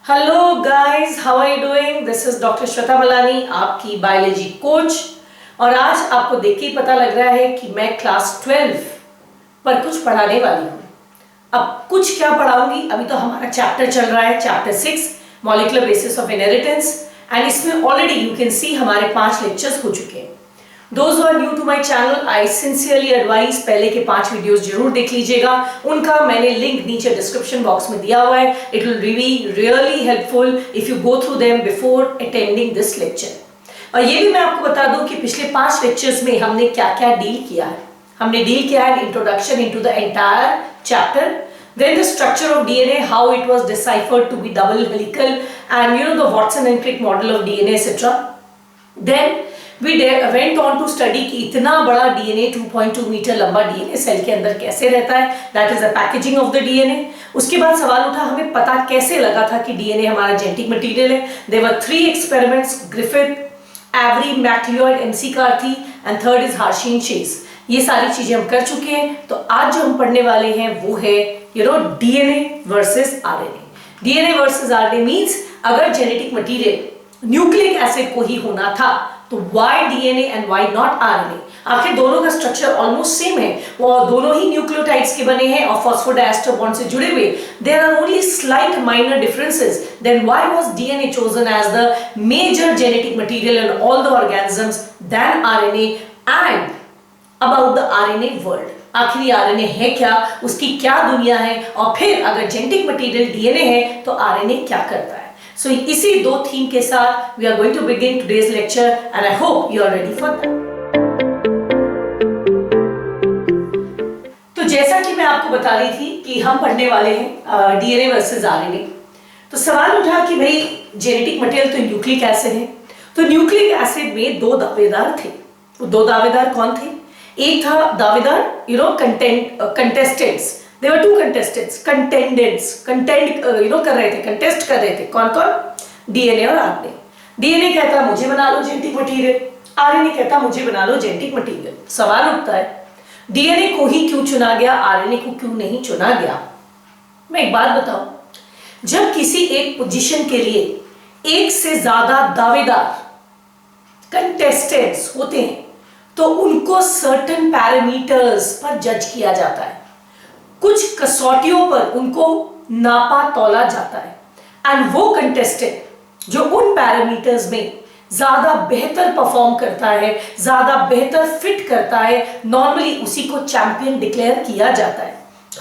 Hello guys, how are you doing? This is doctor Shweta Malani, आपकी biology coach. और आज आपको देख के ही पता लग रहा है कि मैं क्लास 12 पर कुछ पढ़ाने वाली हूँ। अब कुछ क्या पढ़ाऊंगी, अभी तो हमारा चैप्टर चल रहा है, chapter 6 molecular basis of inheritance. And इसमें ऑलरेडी यू कैन सी हमारे 5 लेक्चर्स हो चुके हैं। Those who are new to my channel, I sincerely advise पहले के 5 वीडियोस जरूर देख लीजिएगा। उनका मैंने लिंक नीचे डिस्क्रिप्शन बॉक्स में दिया हुआ है। It will be really helpful if you go through them before attending this lecture। और ये भी मैं आपको बता दूं कि पिछले 5 लेक्चर्स में हमने क्या-क्या डील किया है। हमने डील किया है introduction into the entire chapter, then the structure of DNA, how it was deciphered to be double helical, and the Watson and Crick model of DNA, etc. Then we went on to study कि इतना बड़ा DNA 2.2 metre लंबा DNA cell के अंदर कैसे रहता है, that is the packaging of the DNA। उसके बाद सवाल उठा हमें पता कैसे लगा था कि DNA हमारा जेनेटिक मटेरियल है। There were 3 experiments, Griffith, Avery, MacLeod, McCarthy and third is Hershey and Chase। ये सारी चीजें हम कर चुके हैं। तो आज जो हम पढ़ने वाले हैं वो है DNA versus RNA। DNA versus RNA means अगर जेनेटिक मटेरियल न्यूक्लिक एसिड को ही होना था तो why DNA and why not RNA? आखिर दोनों का स्ट्रक्चर ऑलमोस्ट सेम है, वो दोनों ही न्यूक्लियोटाइड्स के बने हैं और फॉस्फोडाइएस्टर बॉन्ड से जुड़े हुए। There are only slight minor differences. Then why was DNA chosen as the major genetic material in all the organisms than RNA and about the RNA world? आखिर ये RNA है क्या, उसकी क्या दुनिया है, और फिर अगर जेनेटिक मटेरियल DNA है तो RNA क्या करता है। So इसी 2 थीम के साथ we are going to begin today's lecture and I hope you are ready for that। तो जैसा कि मैं आपको बता रही थी कि हम पढ़ने वाले हैं DNA वर्सेस RNA। तो सवाल उठा कि भाई जेनेटिक मटेरियल तो न्यूक्लिक एसिड है, तो न्यूक्लिक एसिड में 2 दावेदार थे। वो 2 दावेदार कौन थे? एक था दावेदार contestants. There were 2 contestants, contendants, कर रहे थे, contest कर रहे थे। कौन-कौन? DNA और RNA। DNA कहता मुझे बना लो जेनेटिक मटेरियल, RNA कहता मुझे बना लो जेनेटिक मटेरियल। सवाल उठता है DNA को ही क्यों चुना गया, RNA को क्यों नहीं चुना गया? मैं एक बात बताऊं, जब किसी एक पोजीशन के लिए एक से ज्यादा दावेदार कंटेस्टेंट्स होते हैं तो उनको सर्टेन पैरामीटर्स पर जज किया जाता है, कुछ कसौटियों पर उनको नापा तोला जाता है। एंड वो कंटेस्टेंट जो उन पैरामीटर्स में ज्यादा बेहतर परफॉर्म करता है, ज्यादा बेहतर फिट करता है, नॉर्मली उसी को चैंपियन डिक्लेयर किया जाता है।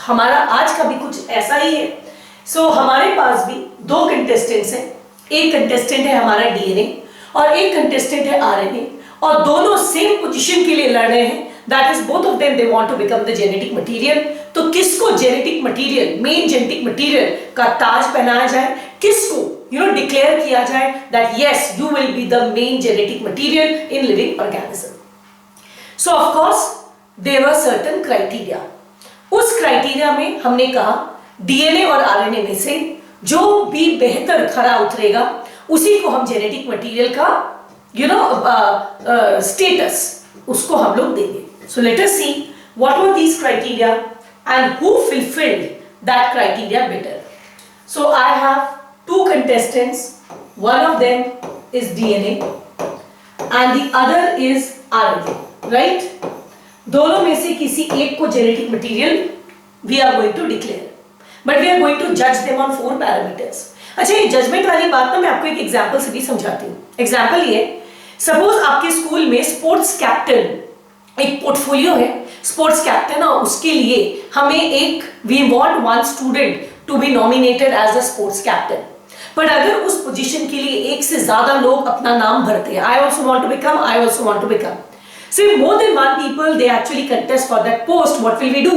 हमारा आज का भी कुछ ऐसा ही है। सो हमारे पास भी 2 कंटेस्टेंट्स हैं। एक कंटेस्टेंट है हमारा DNA और एक कंटेस्टेंट है RNA, और दोनों सेम पोजीशन के लिए लड़ रहे हैं। That is both of them they want to become the genetic material। तो किसको genetic material, main genetic material का ताज पहनाया जाए, किसको डिक्लेयर किया जाए that yes you will be the main genetic material in living organism। So of course there were certain criteria। उस criteria में हमने कहा DNA और RNA में से जो भी बेहतर खरा उतरेगा उसी को हम जेनेटिक मटेरियल का स्टेटस उसको हम लोग देंगे। So let us see what were these criteria and who fulfilled that criteria better। So I have 2 contestants, one of them is DNA and the other is RNA, right? दोनों में से किसी एक को genetic material we are going to declare, but we are going to judge them on 4 parameters। अच्छा, ये judgement वाली बात ना मैं आपको एक एग्जाम्पल से भी समझाती हूँ। एग्जाम्पल ये, सपोज आपके स्कूल में स्पोर्ट्स कैप्टन एक पोर्टफोलियो है, स्पोर्ट्स कैप्टन, और उसके लिए हमें एक we want 1 student to be nominated as a sports captain. पर अगर उस पोजीशन के लिए एक से ज्यादा लोग अपना नाम भरते हैं, I also want to become, I also want to become, so if more than 1 people they actually contest for that post, what will we do?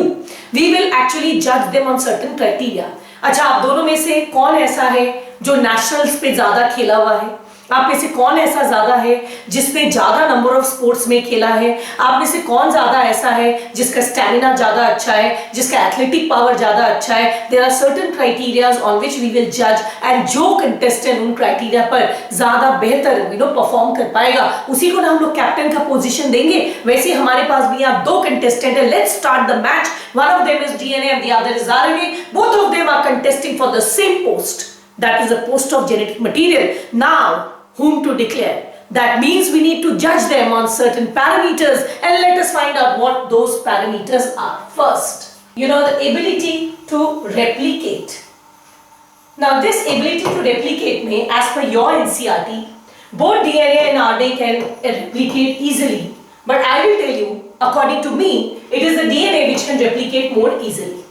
We will actually judge them on certain criteria। अच्छा, आप दोनों में से कौन ऐसा है जो nationals पे ज्यादा खेला हुआ है? आप में से कौन ऐसा ज्यादा है जिसने ज्यादा नंबर ऑफ स्पोर्ट्स में खेला है? आप में से कौन ज्यादा ऐसा है जिसका स्टैमिना ज्यादा अच्छा है, जिसका एथलेटिक पावर ज्यादा अच्छा है? There are certain criterias on which we will जज, एंड जो कंटेस्टेंट उन क्राइटेरिया पर ज्यादा बेहतर परफॉर्म कर पाएगा उसी को ना हम लोग कैप्टन का पोजीशन देंगे। वैसे हमारे पास भी यहाँ 2 कंटेस्टेंट है। Let's start the match. One of them is DNA and the other is RNA। Both of them are contesting for the same post. That is the post of genetic material. Now, whom to declare? That means we need to judge them on certain parameters, and let us find out what those parameters are. First, the ability to replicate. Now, this ability to replicate may, as per your NCERT, both DNA and RNA can replicate easily. But I will tell you, according to me, it is the DNA which can replicate more easily.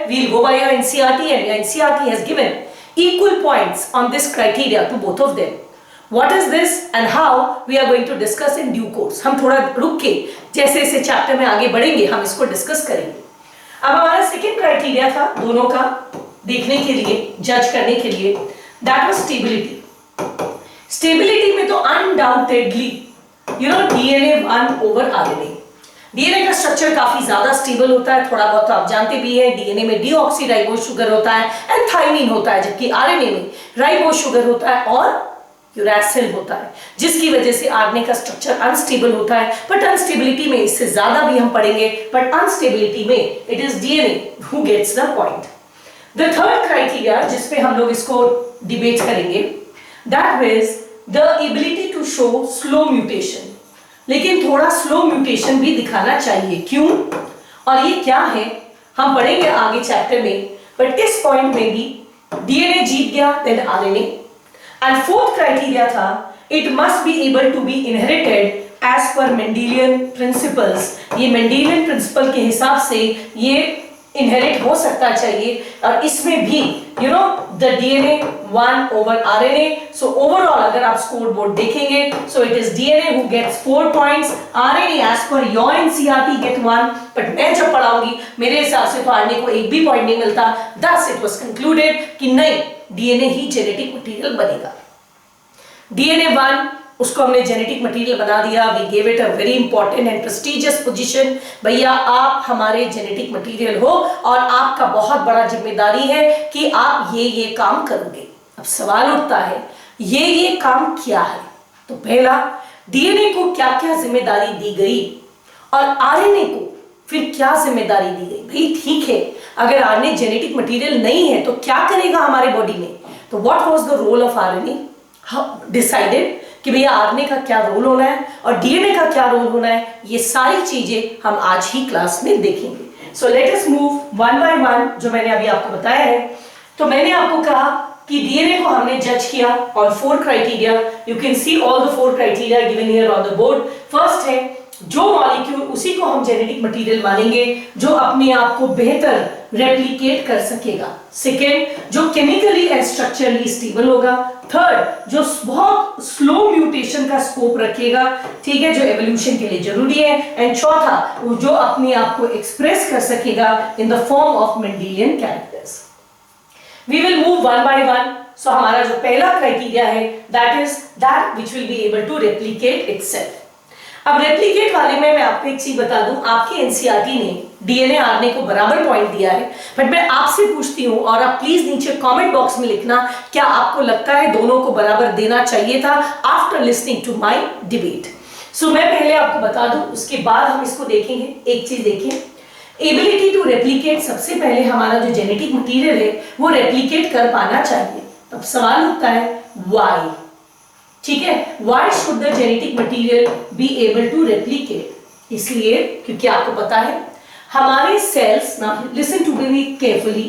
We'll go by your NCERT, and your NCERT has given equal points on this criteria to both of them. What is this and how we are going to discuss in due course. हम थोड़ा रुक के जैसे जैसे chapter में आगे बढ़ेंगे हम इसको डिस्कस करेंगे. अब हमारा सेकेंड क्राइटेरिया था दोनों का देखने के लिए, जज करने के लिए, दैट वाज स्टेबिलिटी. स्टेबिलिटी में तो undoubtedly DNA 1 over RNA. DNA का स्ट्रक्चर काफी ज्यादा स्टेबल होता है, थोड़ा बहुत तो आप जानते भी हैं. डीएनए में डीऑक्सीराइबोज शुगर होता है एंड थाइमिन होता है, जबकि आरएनए में राइबोज शुगर होता है और यूरैसिल होता है, जिसकी वजह से आरएनए का स्ट्रक्चर अनस्टेबल होता है. बट अनस्टेबिलिटी में इससे ज्यादा भी हम पढ़ेंगे, बट अनस्टेबिलिटी में it is DNA who gets the point. The third criteria जिस पे हम लोग इसको डिबेट करेंगे, that is the ability to show slow mutation. लेकिन थोड़ा स्लो म्यूटेशन भी दिखाना चाहिए. क्यों और ये क्या है हम पढ़ेंगे आगे चैप्टर में, बट इस पॉइंट में भी डीएनए जीत गया then RNA. And fourth criteria था it must be able to be inherited as per Mendelian principles. ये मेंडेलियन प्रिंसिपल के हिसाब से ये इनहेरिट हो सकता चाहिए. और इसमें भी the DNA 1 over RNA. So overall अगर आप स्कोर बोर्ड देखेंगे, so it is DNA who gets 4 points, RNA as per your NCERT get 1. but मैं जब पढ़ाऊंगी मेरे हिसाब से तो RNA को एक भी पॉइंट नहीं मिलता. Thus it was concluded कि नहीं, DNA ही जेनेटिक मटेरियल बनेगा. DNA 1 उसको हमने जेनेटिक मटेरियल बना दिया. We gave it a very important and prestigious position. भैया आप हमारे जेनेटिक मटेरियल हो और आपका बहुत बड़ा जिम्मेदारी है कि आप ये काम करोगे. अब सवाल उठता है ये काम क्या है. तो पहला, डीएनए को क्या क्या जिम्मेदारी दी गई और आरएनए को फिर क्या जिम्मेदारी दी गई. भाई ठीक है, अगर आरएनए जेनेटिक मटेरियल नहीं है तो क्या करेगा हमारे बॉडी में. तो what was the role of RNA decided कि भैया आरएनए का क्या रोल होना है और डीएनए का क्या रोल होना है. ये सारी चीजें हम आज ही क्लास में देखेंगे. सो let us move one by one. जो मैंने अभी आपको बताया है, तो मैंने आपको कहा कि डीएनए को हमने जज किया on 4 criteria. You can see all the 4 criteria given here on the board. First है जो मॉलिक्यूल, उसी को हम जेनेटिक मटेरियल मानेंगे जो अपने आप को बेहतर रेप्लिकेट कर सकेगा. सेकेंड, जो केमिकली एंड स्ट्रक्चरली स्टेबल होगा. थर्ड, जो बहुत स्लो म्यूटेशन का स्कोप रखेगा, ठीक है, जो एवोल्यूशन के लिए जरूरी है. एंड चौथा, जो अपने आप को एक्सप्रेस कर सकेगा in the form of Mendelian characters. We will move one by one. So हमारा जो पहला क्राइटेरिया है that is that which will be able to replicate itself. अब रेप्लिकेट वाले में मैं आपको एक चीज बता दूं, आपकी एनसीईआरटी ने डीएनए आरएनए को बराबर पॉइंट दिया है. बट मैं आपसे पूछती हूं और आप प्लीज नीचे कमेंट बॉक्स में लिखना, क्या आपको लगता है दोनों को बराबर देना चाहिए था after listening to my debate. So मैं पहले आपको बता दूं, उसके बाद हम इसको देखेंगे. एक चीज देखिए, एबिलिटी टू रेप्लिकेट, सबसे पहले हमारा जो जेनेटिक मटीरियल है वो रेप्लिकेट कर पाना चाहिए. अब सवाल उठता है व्हाई. ठीक है, why should the genetic material be able to replicate? इसलिए क्योंकि आपको पता है हमारे cells, now listen to me carefully,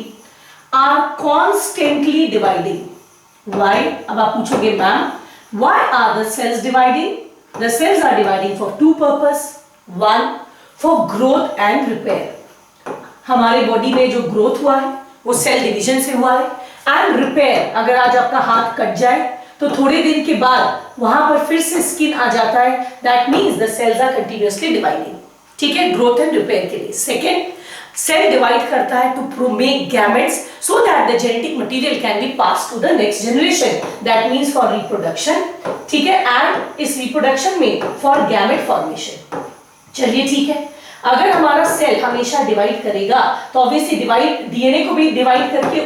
are constantly dividing. Why? अब आप पूछोगे ma'am, why are the cells dividing? The cells are dividing for 2 purpose. One, for growth and repair. हमारे बॉडी में जो ग्रोथ हुआ है वो सेल डिवीजन से हुआ है. एंड रिपेयर, अगर आज आपका हाथ कट जाए तो थोड़े दिन के बाद वहां पर फिर से स्किन आ जाता है. That means the cells are continuously dividing. ठीक है, ग्रोथ एंड रिपेयर के लिए. सेकेंड, सेल डिवाइड करता है to make gametes so that the genetic material can be pass to the next generation. That means for reproduction. ठीक है, and इस reproduction में फॉर गैमेट फॉर्मेशन. चलिए ठीक है, अगर हमारा सेल हमेशा डिवाइड करेगा तो ऑब्वियसली डीएनए को भी डिवाइड करके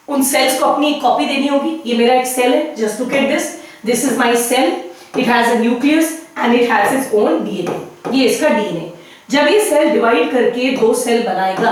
उन सेल्स को अपनी कॉपी देनी होगी. ये मेरा एक सेल है, just look at this is my cell. It has a nucleus and it has its own DNA. ये इसका डीएनए. जब ये सेल डिवाइड करके दो सेल बनाएगा,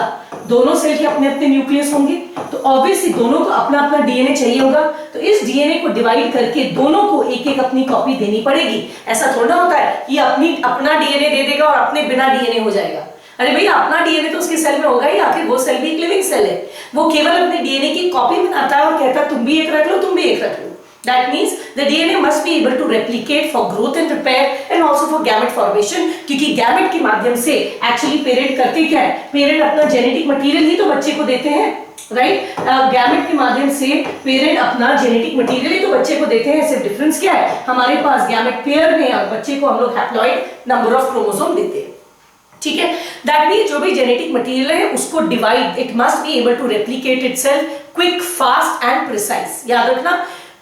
दोनों सेल के अपने अपने न्यूक्लियस होंगे, तो ऑब्वियसली दोनों को अपना अपना डीएनए चाहिए होगा, तो इस डीएनए को डिवाइड करके दोनों को एक एक अपनी कॉपी देनी पड़ेगी। ऐसा थोड़ा होता है ये अपना डीएनए दे देगा और अपने बिना डीएनए हो जाएगा। अरे भैया अपना डीएनए तो उसके सेल में होगा ही, आखिर वो सेल भी एक लिविंग सेल है, वो केवल अपने डीएनए की कॉपी बनाता है और कहता है तुम भी एक रख लो, तुम भी एक रख लो। That means the DNA must be able to replicate for growth and repair and also for gamete formation, क्योंकि गैमेट के माध्यम से एक्चुअली पेरेंट करते क्या है, पेरेंट अपना जेनेटिक मटेरियल ही तो बच्चे को देते हैं, राइट। गैमेट के माध्यम से पेरेंट अपना जेनेटिक मटेरियल ही तो बच्चे को देते हैं। सिर्फ डिफरेंस क्या है, हमारे पास गैमेट पेयर में और बच्चे को हम लोग हैप्लॉइड नंबर ऑफ क्रोमोसोम देते हैं, ठीक है। दैट मीन्स जो भी जेनेटिक मटेरियल है उसको divide, it must be able to replicate itself quick, fast and precise. याद रखना,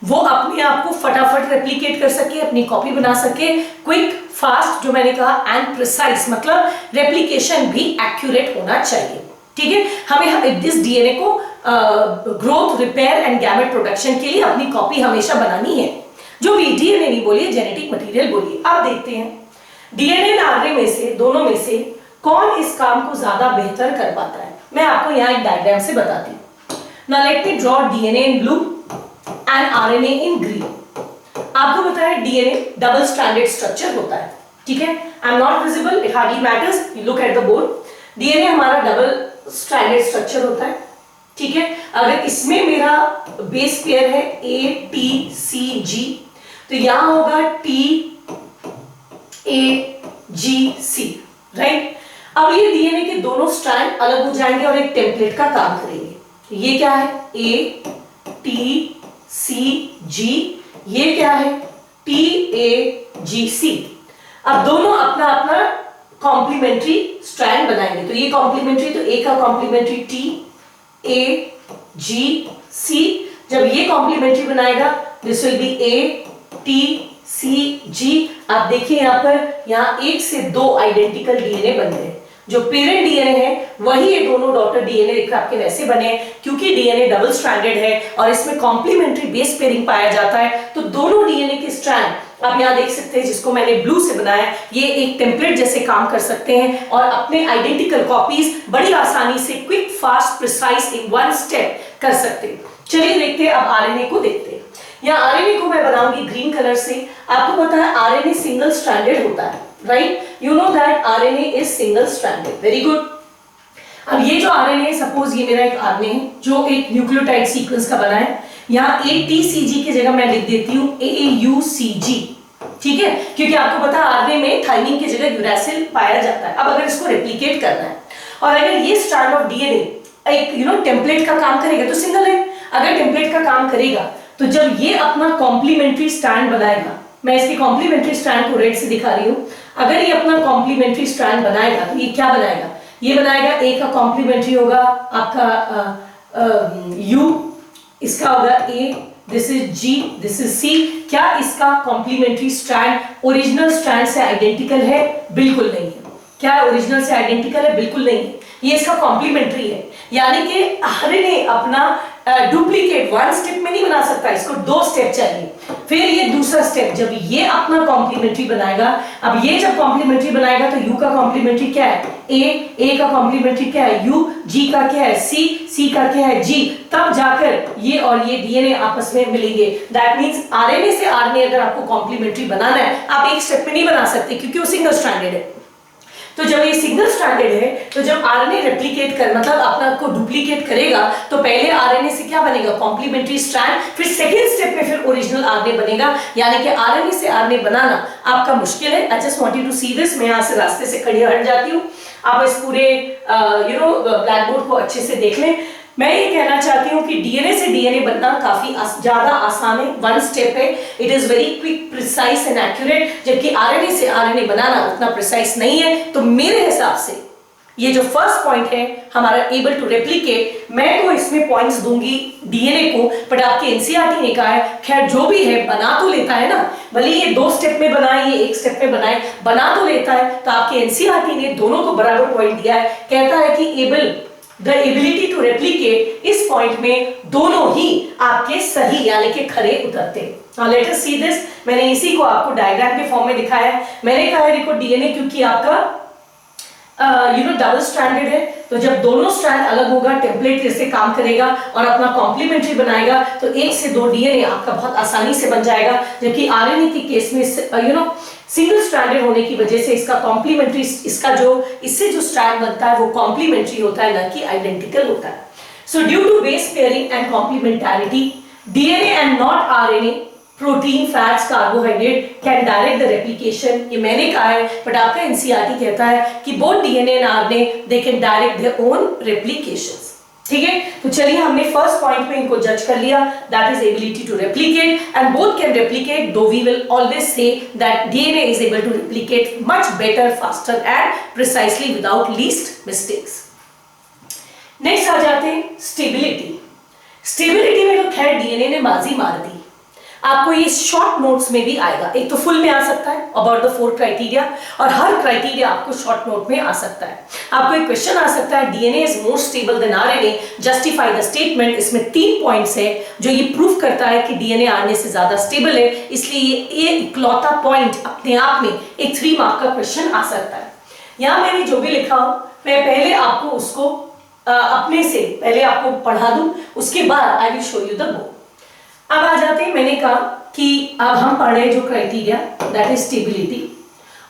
वो अपने आप को फटाफट रेप्लिकेट कर सके, अपनी कॉपी बना सके, क्विक, फास्ट जो मैंने कहा, एंड प्रिसाइज मतलब रेप्लिकेशन भी एक्यूरेट होना चाहिए, ठीक है। हमें इस डीएनए को growth, repair and gamete production के लिए अपनी कॉपी हमेशा बनानी है। जो भी डीएनए नहीं बोलिए, जेनेटिक मटेरियल बोलिए। अब देखते हैं डीएनए और आरएनए में से, दोनों में से कौन इस काम को ज्यादा बेहतर कर पाता है। मैं आपको यहाँ एक डायग्राम से बताती हूँ। Now let me draw DNA in blue and RNA in green. आपको पता है डीएनए डबल स्ट्रैंडेड स्ट्रक्चर होता है, ठीक है। I am not visible, it hardly matters, you look at the board. DNA हमारा डबल स्ट्रैंडेड स्ट्रक्चर होता है, ठीक है। अगर इसमें मेरा बेस पेयर है ATCG, तो यहां होगा TAGC, राइट। अब ये डीएनए के दोनों स्ट्रैंड अलग हो जाएंगे और एक टेम्पलेट का काम करेंगे। तो ये क्या है, ATCG, ये क्या है, TAGC। अब दोनों अपना अपना कॉम्प्लीमेंट्री स्ट्रैंड बनाएंगे। तो ये कॉम्प्लीमेंट्री, तो ए का कॉम्प्लीमेंट्री TAGC, जब ये कॉम्प्लीमेंट्री बनाएगा दिस विल बी ATCG। आप देखिए यहाँ पर, यहाँ एक से दो आइडेंटिकल डीएनए बन गए। जो पेरेंट डीएनए है वही ये दोनों डॉटर डीएनए देखकर आपके वैसे बने, क्योंकि डीएनए डबल स्ट्रैंडेड है और इसमें कॉम्प्लीमेंट्री बेस पेयरिंग पाया जाता है। तो दोनों डीएनए के स्ट्रैंड आप यहाँ देख सकते हैं, जिसको मैंने ब्लू से बनाया, ये एक टेम्पलेट जैसे काम कर सकते हैं और अपने आइडेंटिकल कॉपीज बड़ी आसानी से quick, fast, precise in one step कर सकते हैं। चलिए देखते हैं, अब आरएनए को देखते हैं। यहाँ आरएनए को मैं बनाऊंगी ग्रीन कलर से। आपको पता है आरएनए सिंगल स्ट्रैंडेड होता है, right. You know that RNA is single stranded, very good. अब ये जो आरएनए है, सपोज ये मेरा एक आरएनए है जो एक न्यूक्लियोटाइड सीक्वेंस का बना है। यहाँ ATCG की जगह मैं लिख देती हूँ AUCG, ठीक है, क्योंकि आपको पता है आरएनए में थाइमिन की जगह यूरैसिल पाया जाता है। अब अगर इसको रेप्लिकेट करना है और अगर ये स्ट्रैंड ऑफ डीएनए एक टेम्पलेट का काम करेगा तो सिंगल है, अगर टेम्पलेट का काम करेगा तो जब ये अपना कॉम्प्लीमेंट्री स्ट्रैंड बनाएगा, मैं इसके कॉम्प्लीमेंट्री स्ट्रैंड को रेड से दिखा रही हूँ, अगर ये अपना कॉम्प्लीमेंट्री स्ट्रैंड बनाएगा तो ये क्या बनाएगा, ये बनाएगा A का कॉम्प्लीमेंट्री होगा आपका U, इसका होगा A, this is G, this is C। क्या इसका कॉम्प्लीमेंट्री स्ट्रैंड ओरिजिनल स्ट्रैंड से आइडेंटिकल है? बिल्कुल नहीं है। क्या ओरिजिनल से आइडेंटिकल है? बिल्कुल नहीं है, ये इसका कॉम्प्लीमेंट्री है। यानी कि आरएनए अपना डुप्लीकेट वन स्टेप में नहीं बना सकता, इसको दो स्टेप चाहिए। फिर ये दूसरा स्टेप, जब ये अपना कॉम्प्लीमेंट्री बनाएगा, अब ये जब कॉम्प्लीमेंट्री बनाएगा तो U का कॉम्प्लीमेंट्री क्या है A का कॉम्प्लीमेंट्री क्या है U, G का क्या है C का क्या है G, तब जाकर ये और ये डीएनए आपस में मिलेंगे। दैट मींस आरएनए से आरएनए अगर आपको कॉम्प्लीमेंट्री बनाना है, आप एक स्टेप में नहीं बना सकते क्योंकि वो सिंगल स्ट्रैंडेड है। तो जब ये सिंगल स्ट्रैंडेड है, तो जब आरएनए रेप्लिकेट कर मतलब अपना को डुप्लीकेट करेगा, तो पहले आरएनए से क्या बनेगा, कॉम्प्लीमेंट्री स्ट्रैंड, फिर सेकंड स्टेप में फिर ओरिजिनल आरएनए बनेगा। यानी कि आरएनए से आरएनए बनाना आपका मुश्किल है। I just want you to see this. मैं यहाँ से रास्ते से खड़ी हट जाती हूँ, आप इस पूरे ब्लैक बोर्ड को अच्छे से देख लें। मैं ये कहना चाहती हूँ कि डीएनए से डीएनए बनना काफी ज्यादा आसान है, वन स्टेप है, it is very quick, precise and accurate, जबकि आरएनए से आरएनए बनाना उतना प्रिसाइज नहीं है। तो मेरे हिसाब से ये जो फर्स्ट पॉइंट है हमारा एबल टू रेप्लिकेट, मैं तो इसमें पॉइंट्स दूंगी डीएनए को, बट आपके एनसीईआरटी ने कहा है खैर जो भी है बना तो लेता है ना, भले ये दो स्टेप में बनाए ये एक स्टेप में बनाए, बना तो लेता है। तो आपके एनसीईआरटी ने दोनों को बराबर पॉइंट दिया है, कहता है कि द एबिलिटी टू रेप्लिकेट, इस पॉइंट में दोनों ही आपके सही यानी कि खरे उतरते। Late us see this. मैंने इसी को आपको डायग्राम के फॉर्म में दिखाया है। मैंने कहा है देखो डीएनए क्योंकि आपका डबल स्ट्रैंडेड है, तो जब दोनों स्ट्रैंड अलग होगा टेम्पलेट कैसे काम करेगा और अपना कॉम्प्लीमेंट्री बनाएगा, तो 1 से 2 डीएनए आपका बहुत आसानी से बन जाएगा। जबकि आरएनए के केस में सिंगल स्ट्रैंडेड होने की वजह से इसका कॉम्प्लीमेंट्री, इसका जो इससे जो स्ट्रैंड बनता है वो कॉम्प्लीमेंट्री होता है, न कि आइडेंटिकल होता है। So due to base pairing and complementarity, DNA and not RNA, protein, fats, carbohydrate can direct the replication. ये मैंने कहा है, बट आपका एनसीईआरटी कहता है कि both DNA and RNA they can direct their own replications. ठीक है, तो चलिए हमने फर्स्ट पॉइंट पे इनको जज कर लिया, that is ability to replicate, and both can replicate, though we will always say that DNA is able to replicate much better, faster and precisely without least mistakes. Next आ जाते हैं stability. Stability में तो खैर DNA ने बाजी मार दी, आपको ये शॉर्ट नोट्स में भी आएगा, एक तो फुल में आ सकता है अबाउट द 4 क्राइटेरिया, और हर क्राइटेरिया आपको शॉर्ट नोट में आ सकता है। आपको एक क्वेश्चन आ सकता है, DNA is more stable than RNA, justify the statement. इसमें 3 पॉइंट्स है जो ये प्रूव करता है कि डीएनए आरएनए से ज्यादा स्टेबल है, इसलिए ये इकलौता पॉइंट अपने आप में एक 3 मार्क का क्वेश्चन आ सकता है। यहां मैंने जो भी लिखा हो, मैं पहले आपको उसको अपने से पहले आपको पढ़ा दूं, उसके बाद I will show you the book. अब आ जाते हैं, मैंने कहा कि अब हम पढ़ रहे हैं जो क्राइटेरिया, दैट इज स्टेबिलिटी,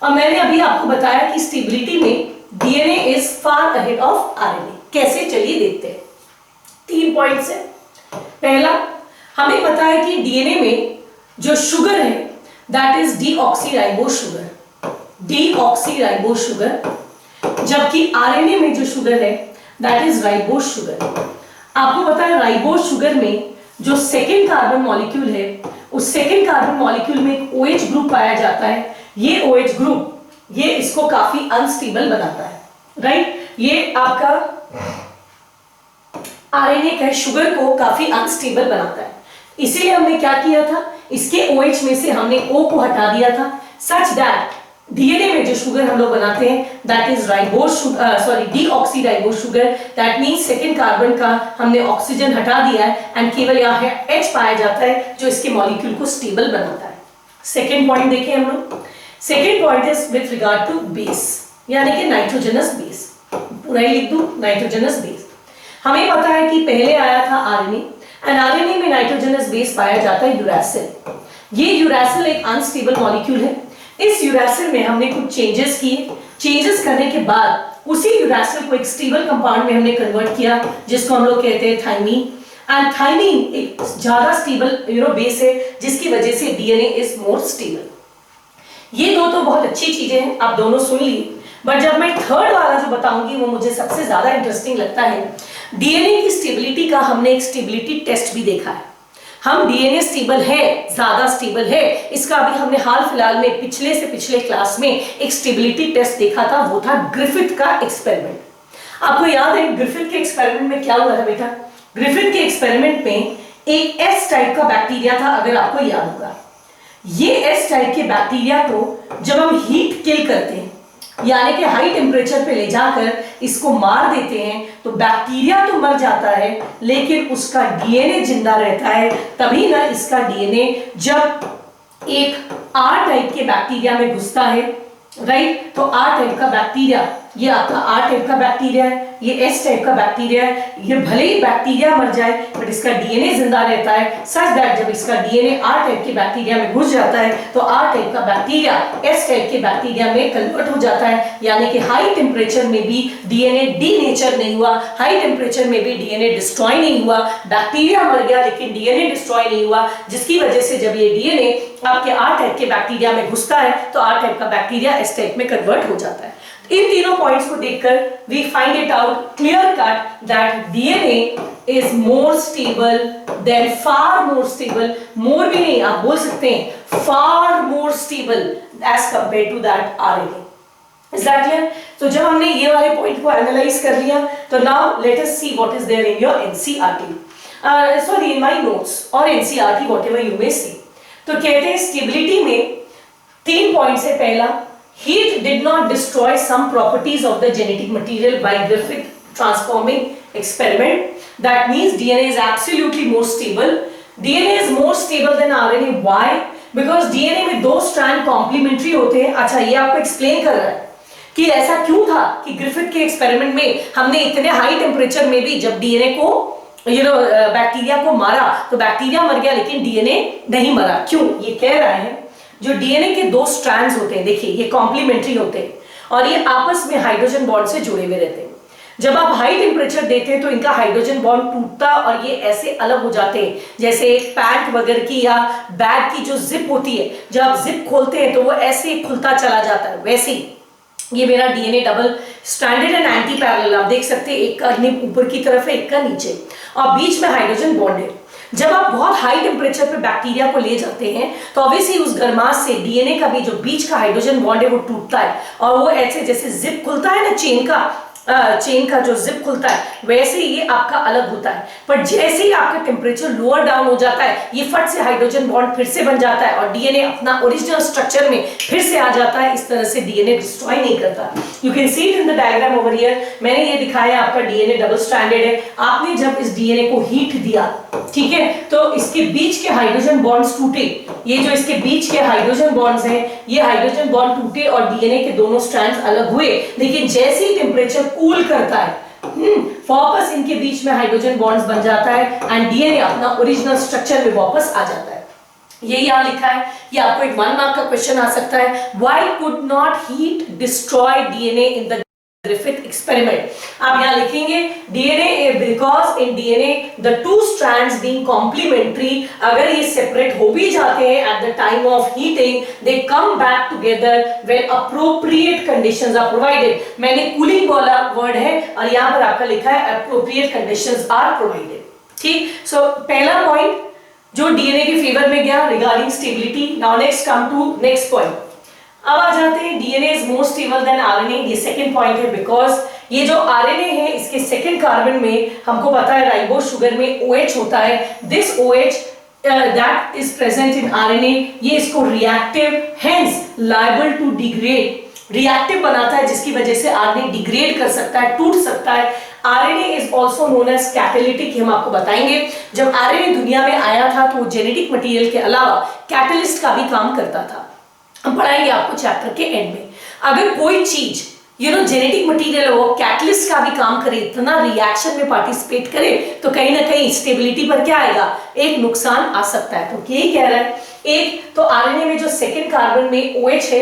और मैंने अभी आपको बताया कि स्टेबिलिटी में DNA is far ahead of RNA. कैसे, चलिए देखते हैं। 3 पॉइंट्स है। पहला, हमें पता है कि डीएनए में जो शुगर है that is deoxyribose sugar, deoxyribose sugar, जबकि आरएनए में जो शुगर है दैट इज राइबोस शुगर। आपको पता है राइबोस शुगर में जो सेकेंड कार्बन मॉलिक्यूल है, उस सेकेंड कार्बन मॉलिक्यूल में एक OH ग्रुप पाया जाता है। ये OH ग्रुप ये इसको काफी अनस्टेबल बनाता है, राइट। ये आपका आरएनए का शुगर को काफी अनस्टेबल बनाता है, इसीलिए हमने क्या किया था, इसके OH में से हमने O को हटा दिया था, सच दैट डीएनए में जो शुगर हम लोग बनाते हैं that is ribose deoxyribose sugar, that means second carbon का हमने ऑक्सीजन हटा दिया है एंड केवल यहाँ H पाया जाता है जो इसके मॉलिक्यूल को स्टेबल बनाता है। सेकंड पॉइंट देखें हम लोग। Second point is with regard to base, यानी कि नाइट्रोजनस बेस। पूरा ही लिख दूं, नाइट्रोजनस बेस। हमें पता है कि पहले आया था आरएनए, एंड आरएनए में नाइट्रोजनस बेस पाया जाता है यूरैसिल। ये यूरैसिल एक अनस्टेबल मॉलिक्यूल है। इस यूरैसिल में हमने कुछ चेंजेस किए, चेंजेस करने के बाद उसी यूरैसिल को एक स्टेबल कंपाउंड में हमने कन्वर्ट किया, जिसको हम लोग कहते हैं थाइमीन। एंड थाइमीन एक ज्यादा स्टेबल बेस है, जिसकी वजह से डीएनए इज मोर स्टेबल। ये दो तो बहुत अच्छी चीजें हैं, आप दोनों सुन लिए, बट जब मैं थर्ड वाला जो बताऊंगी वो मुझे सबसे ज्यादा इंटरेस्टिंग लगता है। डीएनए की स्टेबिलिटी का हमने एक स्टेबिलिटी टेस्ट भी देखा है। हम डीएनए स्टेबल है, ज्यादा स्टेबल है, इसका अभी हमने हाल फिलहाल में पिछले से पिछले क्लास में एक स्टेबिलिटी टेस्ट देखा था, वो था ग्रिफिथ का एक्सपेरिमेंट। आपको याद है ग्रिफिथ के एक्सपेरिमेंट में क्या हुआ था बेटा? ग्रिफिथ के एक्सपेरिमेंट में एक एस टाइप का बैक्टीरिया था, अगर आपको याद होगा। ये एस टाइप के बैक्टीरिया को जब हम हीट किल करते हैं, यानी कि हाई टेम्परेचर पे ले जाकर इसको मार देते हैं, तो बैक्टीरिया तो मर जाता है लेकिन उसका डीएनए जिंदा रहता है। तभी ना इसका डीएनए जब एक आर टाइप के बैक्टीरिया में घुसता है, राइट, तो आर टाइप का बैक्टीरिया, ये आपका आर टाइप का बैक्टीरिया है, ये एस टाइप का बैक्टीरिया है। ये भले ही बैक्टीरिया मर जाए बट इसका डीएनए जिंदा रहता है, सच दैट जब इसका डीएनए आर टाइप के बैक्टीरिया में घुस जाता है तो आर टाइप का बैक्टीरिया एस टाइप के बैक्टीरिया में कन्वर्ट हो जाता है, यानी कि हाई टेम्परेचर में भी डीएनए डीनेचर नहीं हुआ, हाई टेम्परेचर में भी डीएनए डिस्ट्रॉय नहीं हुआ, बैक्टीरिया मर गया लेकिन डीएनए डिस्ट्रॉय नहीं हुआ, जिसकी वजह से जब ये डीएनए आपके आर टाइप के बैक्टीरिया में घुसता है तो आर टाइप का बैक्टीरिया एस टाइप में कन्वर्ट हो जाता है। इन तीनों पॉइंट्स को देखकर we find it out clear cut that DNA is more stable than, far more stable, more भी नहीं आप बोल सकते हैं far more stable as compare to that RNA. Is that clear? तो जब हमने ये वाले पॉइंट को एनालाइज कर लिया, तो now let us see what is there in your NCERT, sorry in my notes और NCERT whatever you may see. तो कहते हैं स्टेबिलिटी में 3 पॉइंट्स है। पहला, heat did not destroy some properties of the genetic material by Griffith transforming experiment. That means DNA is absolutely more stable. DNA is more stable than RNA. Why? Because DNA में 2 strand complementary होते हैं। अच्छा, ये आपको explain कर रहा है कि ऐसा क्यों था कि ग्रिफिथ के एक्सपेरिमेंट में हमने इतने हाई टेम्परेचर में भी जब डीएनए को बैक्टीरिया को मारा तो बैक्टीरिया मर गया लेकिन डीएनए नहीं मरा। क्यों? ये कह रहा है जो डीएनए के दो स्ट्रैंड्स होते हैं, देखिए ये कॉम्प्लीमेंट्री होते हैं और ये आपस में हाइड्रोजन बॉन्ड से जुड़े हुए रहते हैं। जब आप हाई टेम्परेचर देते हैं तो इनका हाइड्रोजन बॉन्ड टूटता और ये ऐसे अलग हो जाते हैं, जैसे एक पैंट वगैरह की या बैग की जो जिप होती है, जब आप जिप खोलते हैं तो वो ऐसे खुलता चला जाता है। वैसे ही ये मेरा DNA double stranded and anti parallel, आप देख सकते हैं एक का ऊपर की तरफ है, एक का नीचे, और बीच में हाइड्रोजन बॉन्ड है। जब आप बहुत हाई टेम्परेचर पे बैक्टीरिया को ले जाते हैं तो ऑब्वियसली उस गर्माश से डीएनए का भी जो बीच का हाइड्रोजन बॉन्ड है वो टूटता है और वो ऐसे जैसे जिप खुलता है ना, चेन का जो जिप खुलता है, वैसे ये आपका अलग होता है। पर जैसे ही आपका टेम्परेचर लोअर डाउन हो जाता है ये फट से हाइड्रोजन बॉन्ड फिर से बन जाता है और डीएनए अपना ओरिजिनल स्ट्रक्चर में फिर से आ जाता है। इस तरह से डीएनए डिस्ट्रॉय नहीं करता। You can see it in the diagram over here. मैंने ये दिखाया आपका डीएनए डबल स्ट्रैंडेड है। आपने जब इस डीएनए को हीट दिया, ठीक है, तो इसके बीच के हाइड्रोजन बॉन्ड्स टूटे। ये जो इसके बीच के हाइड्रोजन बॉन्ड्स हैं, ये हाइड्रोजन बॉन्ड टूटे और डीएनए के दोनों स्ट्रैंड्स अलग हुए। लेकिन जैसे ही टेम्परेचर कूल करता है वापस इनके बीच में हाइड्रोजन बॉन्ड्स बन जाता है एंड डीएनए अपना ओरिजिनल स्ट्रक्चर में वापस आ जाता है। ये यहां लिखा है, ये आपको एक 1 मार्क का क्वेश्चन आ सकता है। Why could not heat destroy DNA in the Griffith experiment? आप यहां लिखेंगे DNA because in DNA the two strands being complementary, अगर ये सेपरेट हो भी जाते हैं at the time of heating they come back together when appropriate conditions are provided. मैंने कूलिंग वाला वर्ड है और यहां पर आपका लिखा है अप्रोप्रिएट कंडीशंस आर प्रोवाइडेड। ठीक, सो पहला पॉइंट जो डीएनए के फेवर में गया regarding stability. Now next come to next point. अब आ जाते हैं DNA is more stable than RNA. ये सेकंड पॉइंट है बिकॉज ये जो आरएनए है इसके सेकंड कार्बन में हमको पता है राइबोस शुगर में OH होता है। This OH that is present in RNA ये इसको reactive hence liable to degrade reactive बनाता है जिसकी वजह से आरएनए डिग्रेड कर सकता है, टूट सकता है। RNA is also known as catalytic, हम आपको बताएंगे। जब आरएनए दुनिया में आया था तो वो जेनेटिक मटेरियल के अलावा कैटलिस्ट का भी काम करता था। हम पढ़ाएंगे आपको चैप्टर के एंड में। अगर कोई चीज जेनेटिक मटेरियल है वो कैटलिस्ट का भी काम करे, इतना रिएक्शन में पार्टिसिपेट करे, तो कहीं ना कहीं स्टेबिलिटी पर क्या आएगा, एक नुकसान आ सकता है। तो यही कह रहा है, एक तो आरएनए में जो सेकंड कार्बन में OH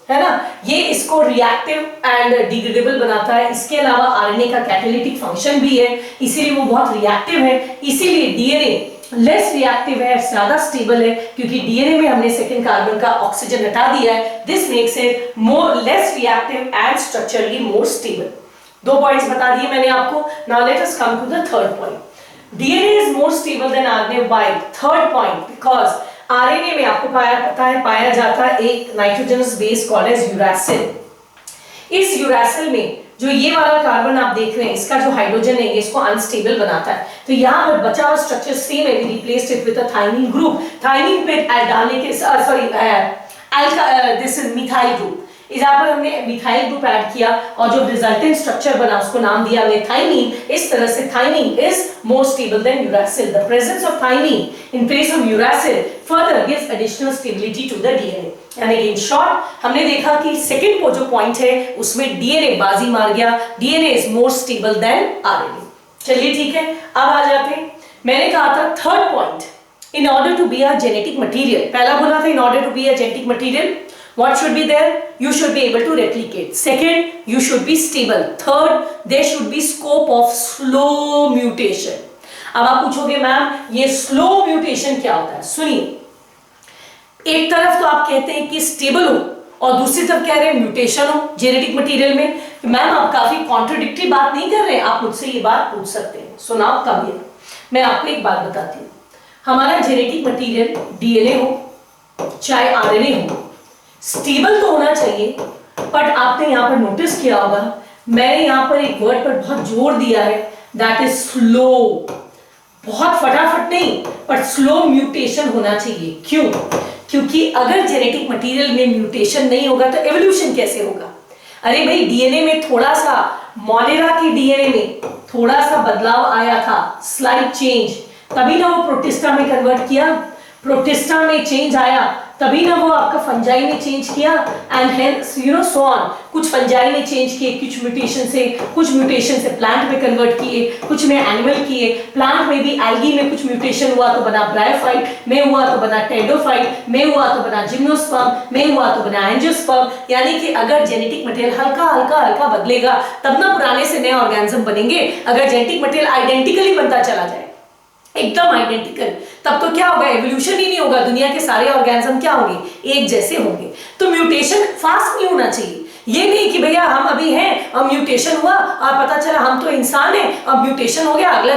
है ना, ये इसको रिएक्टिव एंड डिग्रेडेबल बनाता है। इसके अलावा आरएनए का कैटालिटिक फंक्शन भी है, इसीलिए वो बहुत रिएक्टिव है। इसीलिए डीएनए लेस रिएक्टिव है, ज्यादा स्टेबल है, क्योंकि डीएनए में हमने सेकंड कार्बन का ऑक्सीजन हटा दिया है। This makes it more less reactive and structurally more stable. 2 points बता दिए मैंने आपको। Now let us come to the third point. DNA is more stable than RNA. Why? Third point, because RNA में आपको पाया जाता है एक nitrogenous base called as uracil. इस यूरैसिल में जो ये वाला कार्बन आप देख रहे हैं, इसका जो हाइड्रोजन है इसको अनस्टेबल बनाता है। तो यहाँ पर बचा हुआ स्ट्रक्चर सेम है, we replaced it with a thymine group. Thymine पे डालने के दिस इज मिथाइल ग्रुप। यहाँ पर हमने मिथाइल ग्रुप ऐड किया और जो रिजल्टेंट स्ट्रक्चर बना उसको नाम दिया हमने थाइमीन। इस तरह से thymine is more stable than uracil. The presence of thymine in place of uracil further gives additional stability to the DNA. यानी इन शॉर्ट हमने देखा कि सेकंड जो पॉइंट है उसमें डीएनए बाजी मार गया, DNA is more stable than RNA. चलिए ठीक है, अब आ जाते हैं, मैंने कहा था third point, in order to be a genetic material. पहला बोला था in order to be a genetic material what should be there? You should be able to replicate. Second, you should be stable. Third, there should be scope of slow mutation. अब आप पूछोगे ma'am ये slow mutation क्या होता है? सुनिए, एक तरफ तो आप कहते हैं कि स्टेबल हो और दूसरी तरफ कह रहे हैं म्यूटेशन हो जेनेटिक मटेरियल में। मैम आप काफी कॉन्ट्रोडिक्टरी बात नहीं कर रहे हैं, आप मुझसे ये बात पूछ सकते हैं। सुनाओ कब ये, मैं आपको एक बात बताती हूँ। हमारा जेनेटिक मटेरियल डीएनए हो चाहे आरएनए हो, स्टेबल तो होना चाहिए, बट आपने यहां पर नोटिस किया होगा मैंने यहां पर एक वर्ड पर बहुत जोर दिया है, दैट इज स्लो। बहुत फटाफट नहीं, पर स्लो म्यूटेशन होना चाहिए। क्यों? क्योंकि अगर जेनेटिक मटेरियल में म्यूटेशन नहीं होगा तो एवोल्यूशन कैसे होगा? अरे भाई डीएनए में थोड़ा सा, मोलेरा के डीएनए में थोड़ा सा बदलाव आया था, स्लाइट चेंज, तभी ना वो प्रोटिस्टा में कन्वर्ट किया। प्रोटिस्टा में चेंज आया तभी ना वो आपका फंजाई ने चेंज किया and hence you know so on. कुछ फंजाई ने चेंज किए, कुछ म्यूटेशन से प्लांट में कन्वर्ट किए, कुछ में एनिमल किए। प्लांट में भी एल्गी में कुछ म्यूटेशन हुआ तो बना ब्रायोफाइट, में हुआ तो बना टेरिडोफाइट, में हुआ तो बना जिम्नोस्पर्म, में हुआ तो बना एंजियोस्पर्म। यानी कि अगर जेनेटिक मटेरियल हल्का हल्का हल्का बदलेगा तब ना पुराने से नए ऑर्गेनिज्म बनेंगे। अगर जेनेटिक मटेरियल आइडेंटिकली बनता चला जाए, एकदम आइडेंटिकल, तब तो क्या होगा, एवोल्यूशन ही नहीं होगा। दुनिया के सारे ऑर्गेनिज्म क्या होंगे, एक जैसे होंगे। तो म्यूटेशन फास्ट नहीं होना चाहिए। ये नहीं कि भैया हम अभी हैं और म्यूटेशन हुआ और पता चला हम तो इंसान हैं और म्यूटेशन हो गया, अगला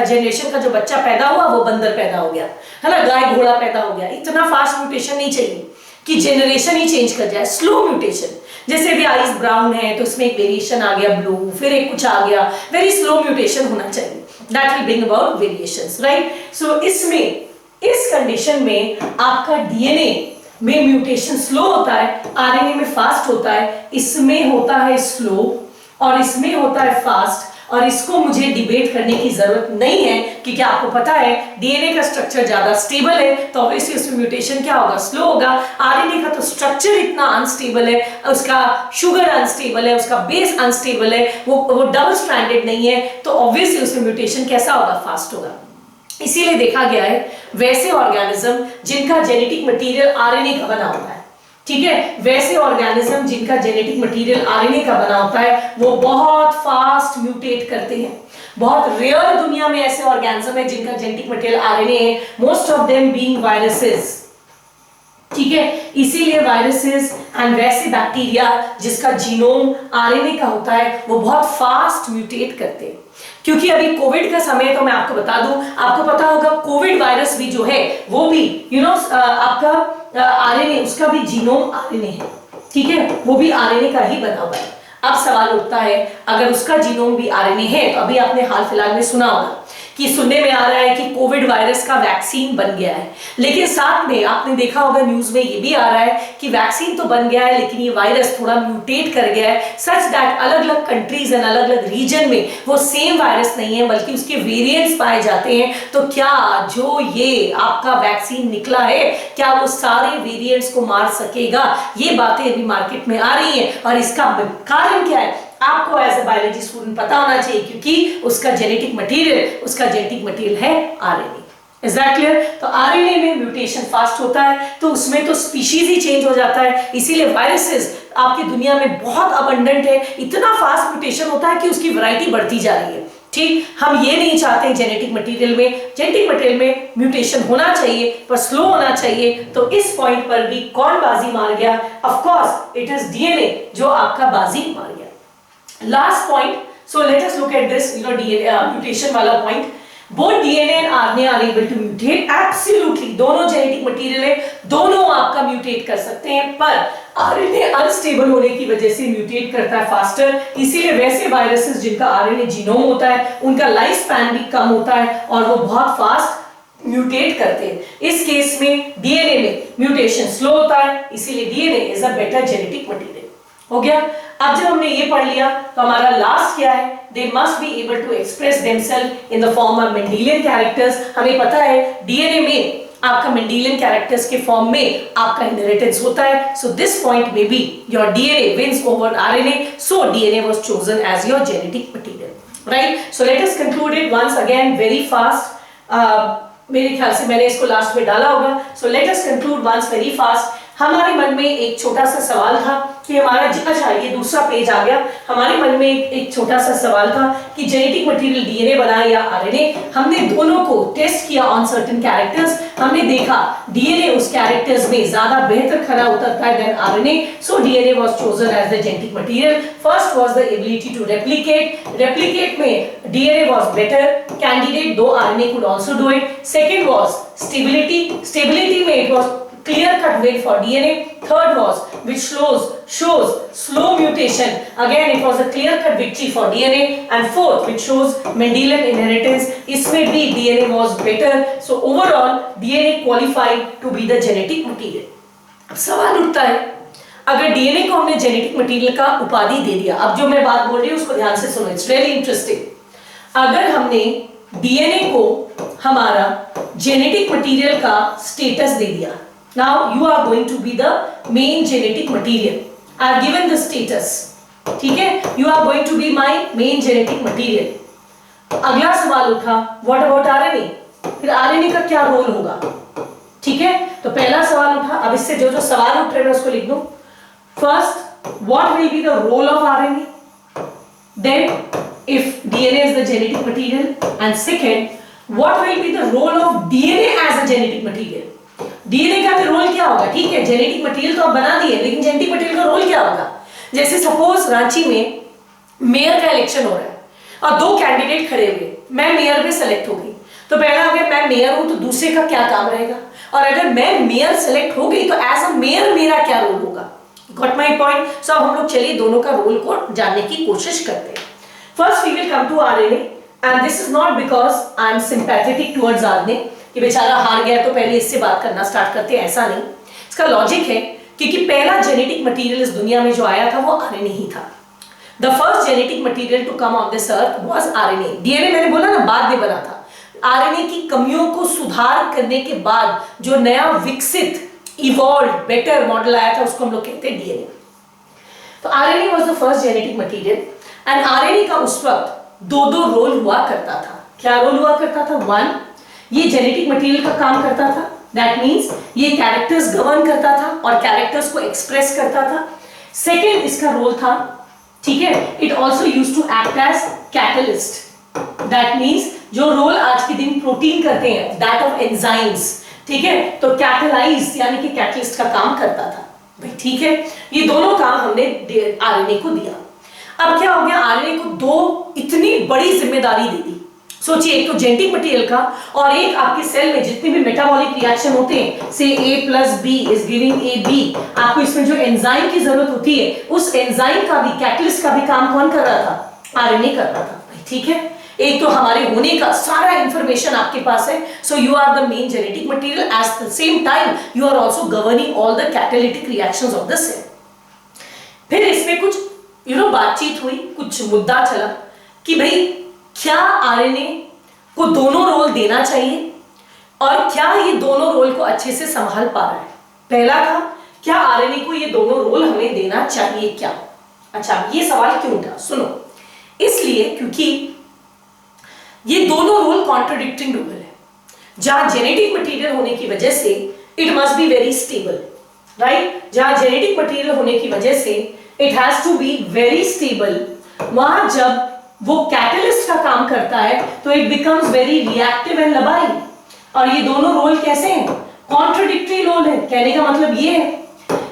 जनरेशन का जो बच्चा पैदा हुआ वो बंदर पैदा हो गया, है ना, गाय घोड़ा पैदा हो गया। इतना फास्ट म्यूटेशन नहीं चाहिए कि जेनरेशन ही चेंज कर जाए। स्लो म्यूटेशन, जैसे भी आइज ब्राउन है तो इसमें एक वेरिएशन आ गया ब्लू, फिर एक कुछ आ गया, वेरी स्लो म्यूटेशन होना चाहिए। That will bring about variations, right. So इसमें, इस कंडीशन में आपका डीएनए में म्यूटेशन स्लो होता है, आरएनए में फास्ट होता है। इसमें होता है स्लो और इसमें होता है फास्ट। और इसको मुझे डिबेट करने की जरूरत नहीं है कि क्या आपको पता है डीएनए का स्ट्रक्चर ज्यादा स्टेबल है तो ऑब्वियसली उसमें म्यूटेशन क्या होगा, स्लो होगा। आरएनए का तो स्ट्रक्चर इतना अनस्टेबल है, उसका शुगर अनस्टेबल है, उसका बेस अनस्टेबल है, वो डबल स्ट्रैंडेड नहीं है, तो ऑब्वियसली उसमें म्यूटेशन कैसा होगा, फास्ट होगा। इसीलिए देखा गया है वैसे ऑर्गेनिज्म जिनका जेनेटिक मटेरियल आरएनए का बना होता है, ठीक है, वैसे ऑर्गेनिज्म जिनका जेनेटिक मटेरियल आरएनए का बना होता है वो बहुत फास्ट म्यूटेट करते हैं। बहुत रेयर दुनिया में ऐसे ऑर्गेनिज्म है जिनका जेनेटिक मटेरियल आरएनए है, most of them being viruses, ठीक है। इसीलिए वायरसेस एंड वैसे बैक्टीरिया जिसका जीनोम आरएनए का होता है वो बहुत फास्ट म्यूटेट करते हैं। क्योंकि अभी कोविड का समय, तो मैं आपको बता दूं, आपको पता होगा कोविड वायरस भी जो है वो भी आपका आरएनए, उसका भी जीनोम आरएनए है, ठीक है, वो भी आरएनए का ही बना हुआ है। अब सवाल उठता है अगर उसका जीनोम भी आरएनए है, तो अभी आपने हाल फिलहाल में सुना होगा कि सुनने में आ रहा है कि कोविड वायरस का वैक्सीन बन गया है, लेकिन साथ में आपने देखा होगा न्यूज में ये भी आ रहा है कि वैक्सीन तो बन गया है लेकिन ये वायरस थोड़ा म्यूटेट कर गया है, सच दैट अलग अलग कंट्रीज एंड अलग अलग रीजन में वो सेम वायरस नहीं है बल्कि उसके वेरिएंट्स पाए जाते हैं। तो क्या जो ये आपका वैक्सीन निकला है क्या वो सारे वेरिएंट्स को मार सकेगा, ये बातें अभी मार्केट में आ रही है। और इसका कारण क्या है आपको एज ए बायोलॉजी स्टूडेंट पता होना चाहिए, क्योंकि उसका जेनेटिक मटेरियल है आरएनए। Is that clear? तो आरएनए में म्यूटेशन फास्ट होता है तो उसमें तो स्पीशीज ही चेंज हो जाता है। इसीलिए वायरसेस आपकी दुनिया में बहुत अबंडेंट है, इतना फास्ट म्यूटेशन होता है कि उसकी वैरायटी बढ़ती जा रही है, ठीक। हम ये नहीं चाहते जेनेटिक मटेरियल में म्यूटेशन होना चाहिए पर स्लो होना चाहिए। तो इस पॉइंट पर भी कौन बाजी मार गया? Of course it is DNA जो आपका बाजी मार गया। Last point, so let us look at this, DNA mutation वाला point. Both DNA and RNA are able to mutate. Absolutely, दोनों जेनेटिक मटेरियल है, दोनों आपका म्यूटेट कर सकते हैं, पर RNA अनस्टेबल होने की वजह से म्यूटेट करता है फास्टर। इसीलिए वैसे वायरसेस जिनका RNA जीनोम होता है उनका लाइफ स्पैन भी कम होता है और वो बहुत फास्ट म्यूटेट करते हैं। इस केस में डीएनए में म्यूटेशन स्लो होता है, इसीलिए DNA is a better genetic material. हो गया। अब जब हमने ये पढ़ लिया तो हमारा लास्ट क्या है, they must be able to express themself in the form of Mendelian characters. हमें पता है डीएनए में आपका मेंडेलियन कैरेक्टर्स के फॉर्म में आपका इनहेरिटेंस होता है। सो दिस पॉइंट में भी your DNA wins over RNA, so DNA was chosen as your genetic material, right. So let us conclude it once again very fast. मेरे ख्याल से मैंने इसको लास्ट में डाला होगा। So let us conclude once very fast. हमारे मन में एक छोटा सा सवाल था कि हमारा, अच्छा ये दूसरा पेज आ गया, हमारे मन में एक छोटा सा सवाल था कि जेनेटिक मटेरियल डीएनए बना या आरएनए। हमने दोनों को टेस्ट किया ऑन सर्टेन कैरेक्टर्स। हमने देखा डीएनए उस कैरेक्टर्स में ज्यादा बेहतर खरा उतरता है than RNA, so DNA was chosen as the genetic material. First was the ability to replicate में DNA was better candidate though RNA could also do it. Second was stability में it was clear cut win for DNA. Third was which shows slow mutation, again it was a clear cut victory for DNA. And fourth which shows Mendelian inheritance, इसमें भी DNA was better, so overall DNA qualified to be the genetic material. अब सवाल उठता है अगर DNA को हमने genetic material का उपाधि दे दिया, अब जो मैं बात बोल रही हूं उसको ध्यान से सुनो, इट्स वेरी इंटरेस्टिंग। अगर हमने डीएनए को हमारा जेनेटिक मटेरियल का स्टेटस दे दिया, Now you are going to be the main genetic material. I have given the status. ठीक है, you are going to be my main genetic material. अगला सवाल उठा, what about RNA? फिर RNA का क्या रोल होगा? ठीक है, तो पहला सवाल उठा. अब इससे जो जो सवाल उठ रहे हैं उसको लिख दो. First, what will be the role of RNA? Then, if DNA is the genetic material, and second, what will be the role of DNA as a genetic material? DNA का भी रोल क्या होगा? ठीक है, जेनेटिक मटेरियल तो आप बना दिए, लेकिन जेनेटिक मटेरियल का रोल क्या होगा? जैसे सपोज रांची में मेयर का इलेक्शन हो रहा है और दो कैंडिडेट खड़े हुए, मैं मेयर में सेलेक्ट हो गई, तो पहला अगर मैं मेयर हूं तो दूसरे का क्या काम रहेगा, और अगर मैं मेयर सेलेक्ट हो गई तो एज अ मेयर मेरा क्या रोल होगा? Got my point? सो हम लोग चलिए दोनों का रोल को जानने की कोशिश करते हैं. First we will come to RNA, and this is not because I am sympathetic towards RNA कि बेचारा हार गया तो पहले इससे बात करना स्टार्ट करते हैं, ऐसा नहीं. इसका लॉजिक है क्योंकि पहला जेनेटिक मटेरियल इस दुनिया में जो आया था वो आरएनए ही था. The first genetic material to come on this earth was RNA. DNA मैंने बोला ना बाद में बना था. आरएनए की कमियों को सुधार करने के बाद जो नया विकसित इवॉल्व बेटर मॉडल आया था उसको हम लोग कहते हैं डीएनए. तो RNA was the first genetic material, and RNA का उस वक्त दो रोल हुआ करता था. क्या रोल हुआ करता था? वन, ये जेनेटिक मटेरियल का काम करता था, दैट मींस ये कैरेक्टर्स गवर्न करता था और कैरेक्टर्स को एक्सप्रेस करता था. सेकेंड इसका रोल था, ठीक है, it also used to act as catalyst. That means जो रोल आज के दिन प्रोटीन करते हैं, दैट ऑफ एंजाइम्स, ठीक है, तो कैटलाइज यानी कि कैटलिस्ट का काम करता था भाई. ठीक है, ये दोनों काम हमने आरएनए को दिया. अब क्या हो गया, आरएनए को दो इतनी बड़ी जिम्मेदारी दे दी. सोचिए, एक तो जेनेटिक मटेरियल का और एक आपके सेल में जितने भी मेटाबॉलिक रिएक्शन होते हैं, से A+B इज गिविंग AB, आपको इसमें जो एंजाइम की जरूरत होती है उस एंजाइम का भी, कैटलिस्ट का भी काम कौन कर रहा था? आरएनए कर रहा था. ठीक है, एक तो हमारे होने का सारा इंफॉर्मेशन आपके पास है, so you are the main genetic material, at the same time you are also governing all the catalytic reactions of the cell. फिर इसमें कुछ बातचीत हुई, कुछ मुद्दा चला कि भाई क्या आरएनए को दोनों रोल देना चाहिए और क्या ये दोनों रोल को अच्छे से संभाल पा रहा है. पहला था, क्या आरएनए को ये दोनों रोल हमें देना चाहिए क्या? अच्छा, ये सवाल क्यों उठा? सुनो, इसलिए क्योंकि ये दोनों रोल कॉन्ट्रडिक्टिंग रोल है. जहां जेनेटिक मटेरियल होने की वजह से it must be very stable, right? जहां जेनेटिक मटेरियल होने की वजह से it has to be very stable, वहां जब वो कैटलिस्ट का काम करता है तो it becomes very reactive and labile. और ये दोनों रोल कैसे हैं? कॉन्ट्रडिक्टरी रोल है. कहने का मतलब ये है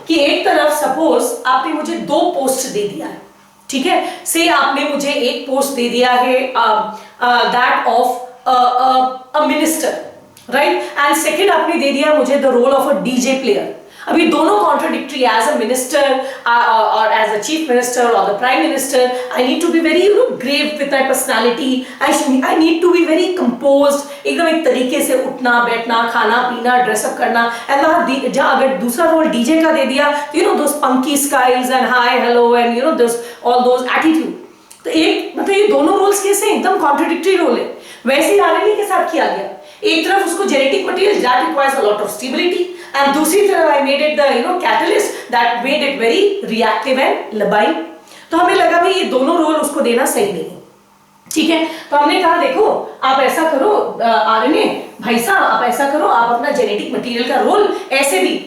कि एक तरफ सपोज आपने मुझे दो पोस्ट दे दिया है, ठीक है, से आपने मुझे एक पोस्ट दे दिया है that of a minister, right, and second आपने दे दिया मुझे the role of a DJ player. अभी दोनों कॉन्ट्रडिक्टरी. एज अ मिनिस्टर और एज अ चीफ मिनिस्टर और the prime minister, I need to be very grave with my personality. I need to be very composed, एकदम एक तरीके से उठना बैठना, खाना पीना, ड्रेसअप करना. एंड जहाँ अगर दूसरा रोल डीजे का दे दिया, those punky styles and hi hello and those all those attitude. तो एक मतलब ये दोनों रोल्स कैसे एकदम कॉन्ट्रडिक्टरी रोल है. वैसे ही आरएनए के साथ किया गया. एक तरफ उसको genetic material that requires a lot of stability, and दूसरी तरफ I made it the catalyst that made it very reactive and labile. तो हमें लगा भाई ये दोनों रोल उसको देना सही नहीं है. ठीक है, तो हमने कहा देखो आप ऐसा करो आरएनए भाई साहब, आप ऐसा करो, आप अपना जेनेटिक मटेरियल का रोल ऐसे भी,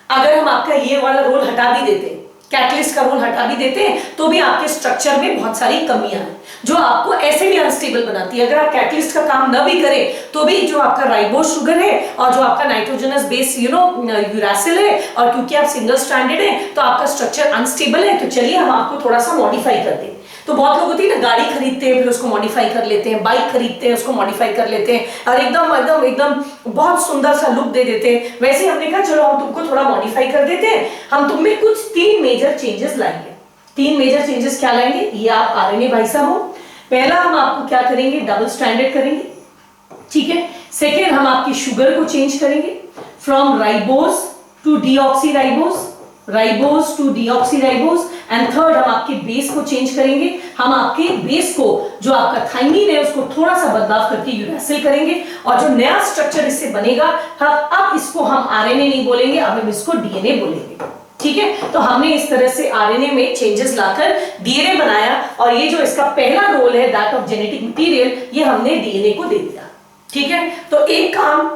अगर हम आपका ये वाला रोल हटा भी देते, कैटलिस्ट का रोल हटा भी देते हैं, तो भी आपके स्ट्रक्चर में बहुत सारी कमियां हैं जो आपको ऐसे भी अनस्टेबल बनाती है. अगर आप कैटलिस्ट का काम न भी करें तो भी जो आपका राइबोस शुगर है और जो आपका नाइट्रोजनस बेस यूरासिल है, और क्योंकि आप सिंगल स्ट्रैंडेड है तो आपका स्ट्रक्चर अनस्टेबल है, तो चलिए हम आपको थोड़ा सा मॉडिफाई कर दें. तो बहुत लोग होती है ना, गाड़ी खरीदते हैं फिर उसको मॉडिफाई कर लेते हैं, बाइक खरीदते हैं उसको मॉडिफाई कर लेते हैं और एकदम एकदम एकदम बहुत सुंदर सा लुक दे देते हैं. वैसे हमने कहा चलो हम तुमको थोड़ा मॉडिफाई कर देते हैं, हम तुम में कुछ 3 मेजर चेंजेस लाएंगे. 3 मेजर चेंजेस क्या लाएंगे? ये आप आरएनए भाई साहब हो. पहला हम आपको क्या करेंगे? डबल स्ट्रैंडेड करेंगे, ठीक है. सेकेंड, हम आपकी शुगर को चेंज करेंगे from ribose to deoxyribose, ribose to deoxyribose, and third हम आपके बेस को चेंज करेंगे, हम आपके बेस को जो आपका थाइमीन है उसको थोड़ा सा बदलाव करके यूरासिल करेंगे, और जो नया स्ट्रक्चर इससे बनेगा अब इसको हम आरएनए नहीं बोलेंगे, अब हम इसको डीएनए बोलेंगे। ठीक है, तो हमने इस तरह से आरएनए में चेंजेस लाकर डीएनए बनाया, और ये जो इसका पहला रोल है दैट ऑफ जेनेटिक मटेरियल, ये हमने डीएनए को दे दिया। ठीक है, तो एक काम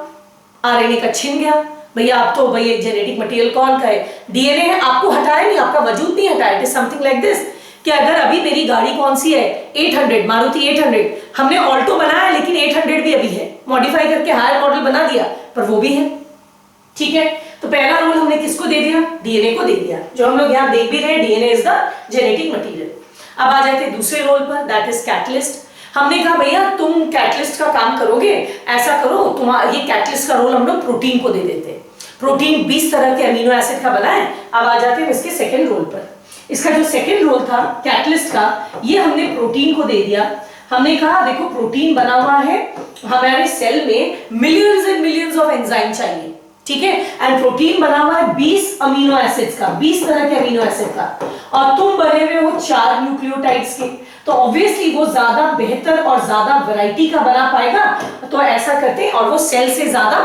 आरएनए का छिन गया, भैया आप तो भैया जेनेटिक मटेरियल कौन का है, डीएनए है, आपको हटाया नहीं, आपका वजूद नहीं हटाया। It is something like this कि अगर अभी मेरी गाड़ी कौन सी है 800 मारुति 800, हमने ऑल्टो बनाया लेकिन 800 भी अभी है, मॉडिफाई करके हायर मॉडल बना दिया पर वो भी है। ठीक है, तो पहला रोल हमने किसको दे दिया, डीएनए को दे दिया, जो हम लोग यहाँ देख भी रहे हैं, DNA is the genetic material. अब आ जाते हैं दूसरे रोल पर, दैट इज कैटलिस्ट। हमने कहा भैया तुम कैटलिस्ट का काम करोगे, ऐसा करो तुम्हारा ये कैटलिस्ट का रोल हम लोग प्रोटीन को दे देते हैं। प्रोटीन 20 तरह के अमीनो एसिड का बना है। अब आ जाते हैं इसके सेकंड रोल पर। इसका जो सेकंड रोल था कैटलिस्ट का, ये हमने प्रोटीन को दे दिया। हमने कहा देखो प्रोटीन बना हुआ है, हमारे सेल में millions and millions of enzyme चाहिए। ठीक है, एंड प्रोटीन बना हुआ है 20 अमीनो एसिड्स का, 20 तरह के अमीनो एसिड का, और तुम बने हुए हो 4 न्यूक्लियोटाइड्स के, तो ऑब्वियसली वो ज्यादा बेहतर और ज्यादा वैरायटी का बना पाएगा। तो ऐसा करते हैं, और वो सेल से ज्यादा,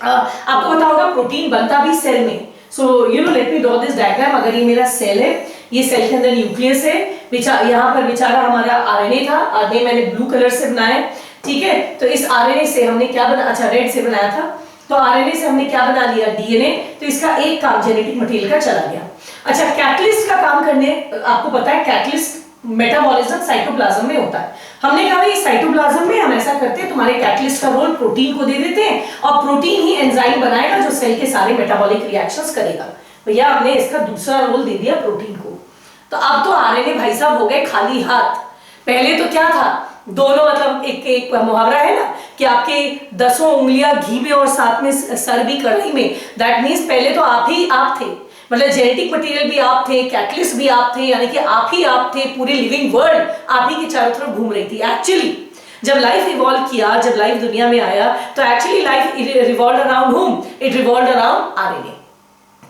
आपको पता होगा प्रोटीन बनता भी सेल में। So you know let me draw this diagram. अगर ये मेरा सेल है, ये सेल के अंदर न्यूक्लियस है, यहाँ पर बेचारा हमारा आरएनए था, आरएनए मैंने ब्लू कलर से बनाया। ठीक है, तो इस आरएनए से हमने क्या बना, अच्छा रेड से बनाया था, तो आरएनए से हमने क्या बना लिया, डीएनए। तो इसका एक काम जेनेटिक मटेरियल का चला गया। अच्छा, कैटलिस्ट का काम करने, आपको पता है कैटलिस्ट मेटाबॉलिज्म साइटोप्लाज्म में होता है। हमने कहा भाई साइटोप्लाज्म में हम ऐसा करते हैं, तुम्हारे कैटलिस्ट का रोल प्रोटीन को दे देते हैं, और प्रोटीन ही एंजाइम बनाएगा जो सेल के सारे मेटाबॉलिक रिएक्शंस करेगा। भैया हमने इसका दूसरा रोल दे दिया प्रोटीन को। तो अब तो आरएनए भाई साहब हो गए खाली हाथ। पहले तो क्या था, दोनों मतलब एक मुहावरा है ना कि आपके 10 उंगलियां घी में और साथ में सर भी कढ़ाई में। दैट मीन्स पहले तो आप ही आप थे, मतलब जेनेटिक मटेरियल भी आप थे, कैटलिस्ट भी आप थे, यानी कि आप ही आप थे, पूरी लिविंग वर्ल्ड आप ही के चारों तरफ घूम रही थी। एक्चुअली जब लाइफ इवॉल्व किया, जब लाइफ दुनिया में आया, तो actually life revolve around whom? It revolve around RNA.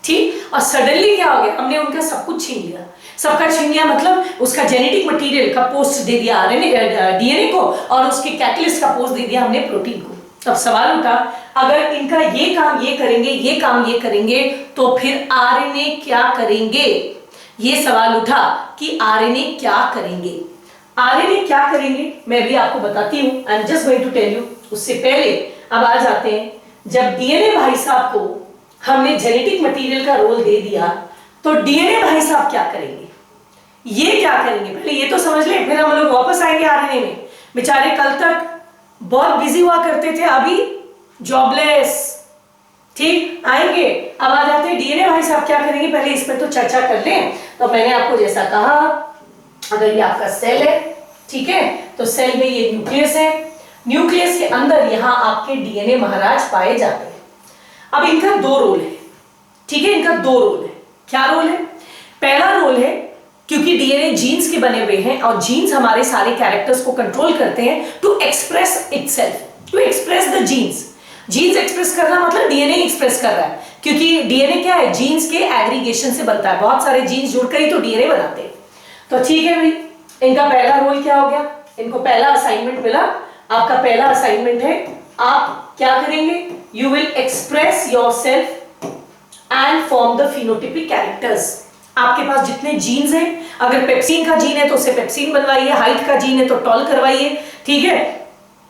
ठीक, और सडनली क्या हो गया, हमने उनका सब कुछ छीन लिया। सबका छीन लिया मतलब उसका जेनेटिक मटेरियल का पोस्ट दे दिया आरएनए डीएनए को, और उसके कैटलिस्ट का पोस्ट दे दिया हमने प्रोटीन को। तब सवाल उठा, अगर इनका ये काम ये करेंगे, ये काम ये करेंगे, तो फिर आरएनए क्या करेंगे? ये सवाल उठा कि आरएनए क्या करेंगे। आरएनए क्या करेंगे मैं भी आपको बताती हूँ, I am just going to tell you. उससे पहले अब आ जाते हैं, जब डीएनए भाई साहब को हमने जेनेटिक मटेरियल का रोल दे दिया, तो डीएनए भाई साहब क्या करेंगे, ये क्या करेंगे, पहले ये तो समझ ले, फिर हम लोग वापस आएंगे आरएनए में। बेचारे कल तक बहुत बिजी हुआ करते थे, अभी जॉबलेस। ठीक, आएंगे। अब आ जाते हैं डीएनए भाई साहब क्या करेंगे, पहले इस पर तो चर्चा कर लें। तो मैंने आपको जैसा कहा, अगर ये आपका सेल है, ठीक है, तो सेल में ये न्यूक्लियस है, न्यूक्लियस के अंदर यहाँ आपके डीएनए महाराज पाए जाते हैं। अब इनका 2 रोल है। ठीक है, इनका 2 रोल है। क्या रोल है? पहला रोल है, क्योंकि डीएनए जीन्स के बने हुए हैं और जीन्स हमारे सारे कैरेक्टर्स को कंट्रोल करते हैं, to express itself, to express the genes. Genes express करना मतलब डीएनए एक्सप्रेस कर रहा है, क्योंकि डीएनए क्या है, जीन्स के एग्रीगेशन से बनता है, बहुत सारे जीन्स जुड़कर ही तो डीएनए बनाते हैं। तो ठीक है भाई, इनका पहला रोल क्या हो गया, इनको पहला असाइनमेंट मिला। आपका पहला असाइनमेंट है, आप क्या करेंगे, you will express yourself and form the phenotypic characters. आपके पास जितने जीन्स हैं, अगर पेप्सिन का जीन है तो उसे पेप्सिन बनवाइए, हाइट का जीन है तो टॉल करवाइए। ठीक है,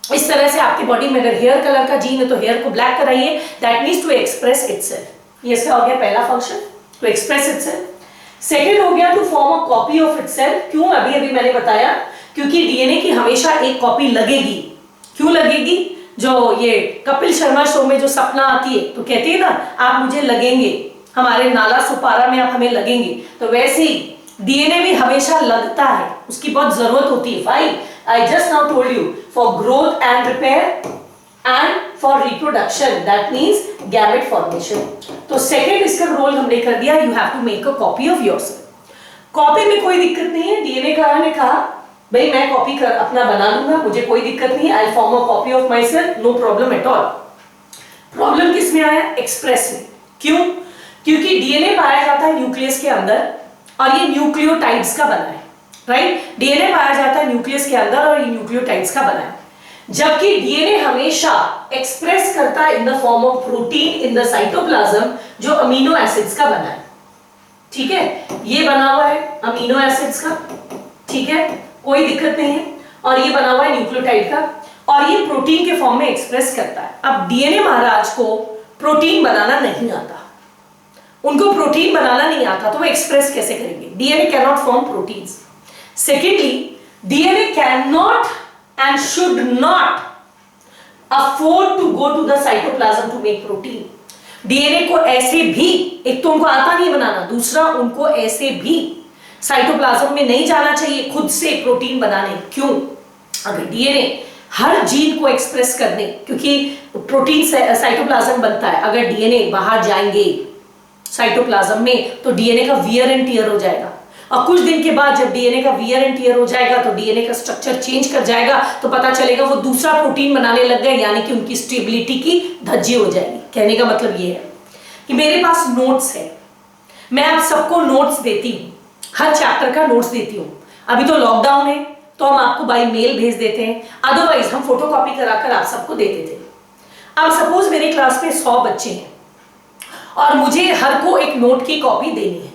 इस तरह से आपकी बॉडी में अगर हेयर कलर का जीन है तो हेयर को ब्लैक कराइए। That means to express itself. ये इसका हो गया पहला function, to express itself. Second हो गया to form a copy of itself. क्यों, अभी अभी मैंने बताया, क्योंकि डीएनए की हमेशा एक कॉपी लगेगी। क्यों लगेगी? जो ये कपिल शर्मा शो में जो सपना आती है तो कहती है ना, आप मुझे लगेंगे, हमारे नाला सुपारा में आप हमें लगेंगे, तो वैसे ही डीएनए भी हमेशा लगता है, उसकी बहुत जरूरत होती है। भाई I just now told you, for growth and repair and for reproduction, that means gamete formation. तो सेकेंड इसका रोल हमने कर दिया, you have to make a copy of yourself. Copy में कोई दिक्कत नहीं है, डीएनए का ने कहा भाई मैं कॉपी कर अपना बना लूंगा, मुझे कोई दिक्कत नहीं है, I form a copy of myself, no problem at all. Problem किस में आया? एक्सप्रेस में। क्यों? क्योंकि डीएनए पाया जाता है न्यूक्लियस के अंदर और ये न्यूक्लियोटाइड्स का बना है, राइट। डीएनए पाया जाता है न्यूक्लियस के अंदर और ये न्यूक्लियोटाइड्स का बना है, जबकि डीएनए हमेशा एक्सप्रेस करता है इन the form of protein in the cytoplasm जो अमीनो एसिड्स का बना है, ठीक है। ये बना हुआ है अमीनो एसिड्स का, ठीक है, कोई दिक्कत नहीं है। और ये बना हुआ है न्यूक्लियोटाइड का और ये प्रोटीन के फॉर्म में एक्सप्रेस करता है। अब डीएनए महाराज को प्रोटीन बनाना नहीं आता, उनको प्रोटीन बनाना नहीं आता, तो वो एक्सप्रेस कैसे करेंगे? DNA can not form proteins. Secondly, DNA can not and should not afford to go to the cytoplasm to make protein. DNA को ऐसे भी, एक तो उनको आता नहीं बनाना, दूसरा उनको ऐसे भी साइटोप्लाज्म में नहीं जाना चाहिए खुद से प्रोटीन बनाने। क्यों? अगर डीएनए हर जीन को एक्सप्रेस करने, क्योंकि प्रोटीन साइटोप्लाज्म बनता है, अगर डीएनए बाहर जाएंगे साइटोप्लाज्म में तो डीएनए का वियर एंड टियर हो जाएगा और कुछ दिन के बाद जब डीएनए का वियर एंड टियर हो जाएगा तो डीएनए का स्ट्रक्चर चेंज कर जाएगा, तो पता चलेगा वो दूसरा प्रोटीन बनाने लग गए, यानी कि उनकी स्टेबिलिटी की धज्जी हो जाएगी। कहने का मतलब ये है कि मेरे पास नोट्स है, मैं आप सबको नोट्स देती हूँ, हर चैप्टर का नोट्स देती हूँ। अभी तो लॉकडाउन है तो हम आपको बाई मेल भेज देते हैं, अदरवाइज हम फोटोकॉपी कराकर आप सबको देते थे। अब सपोज मेरे क्लास में 100 बच्चे हैं और मुझे हर को एक नोट की कॉपी देनी है।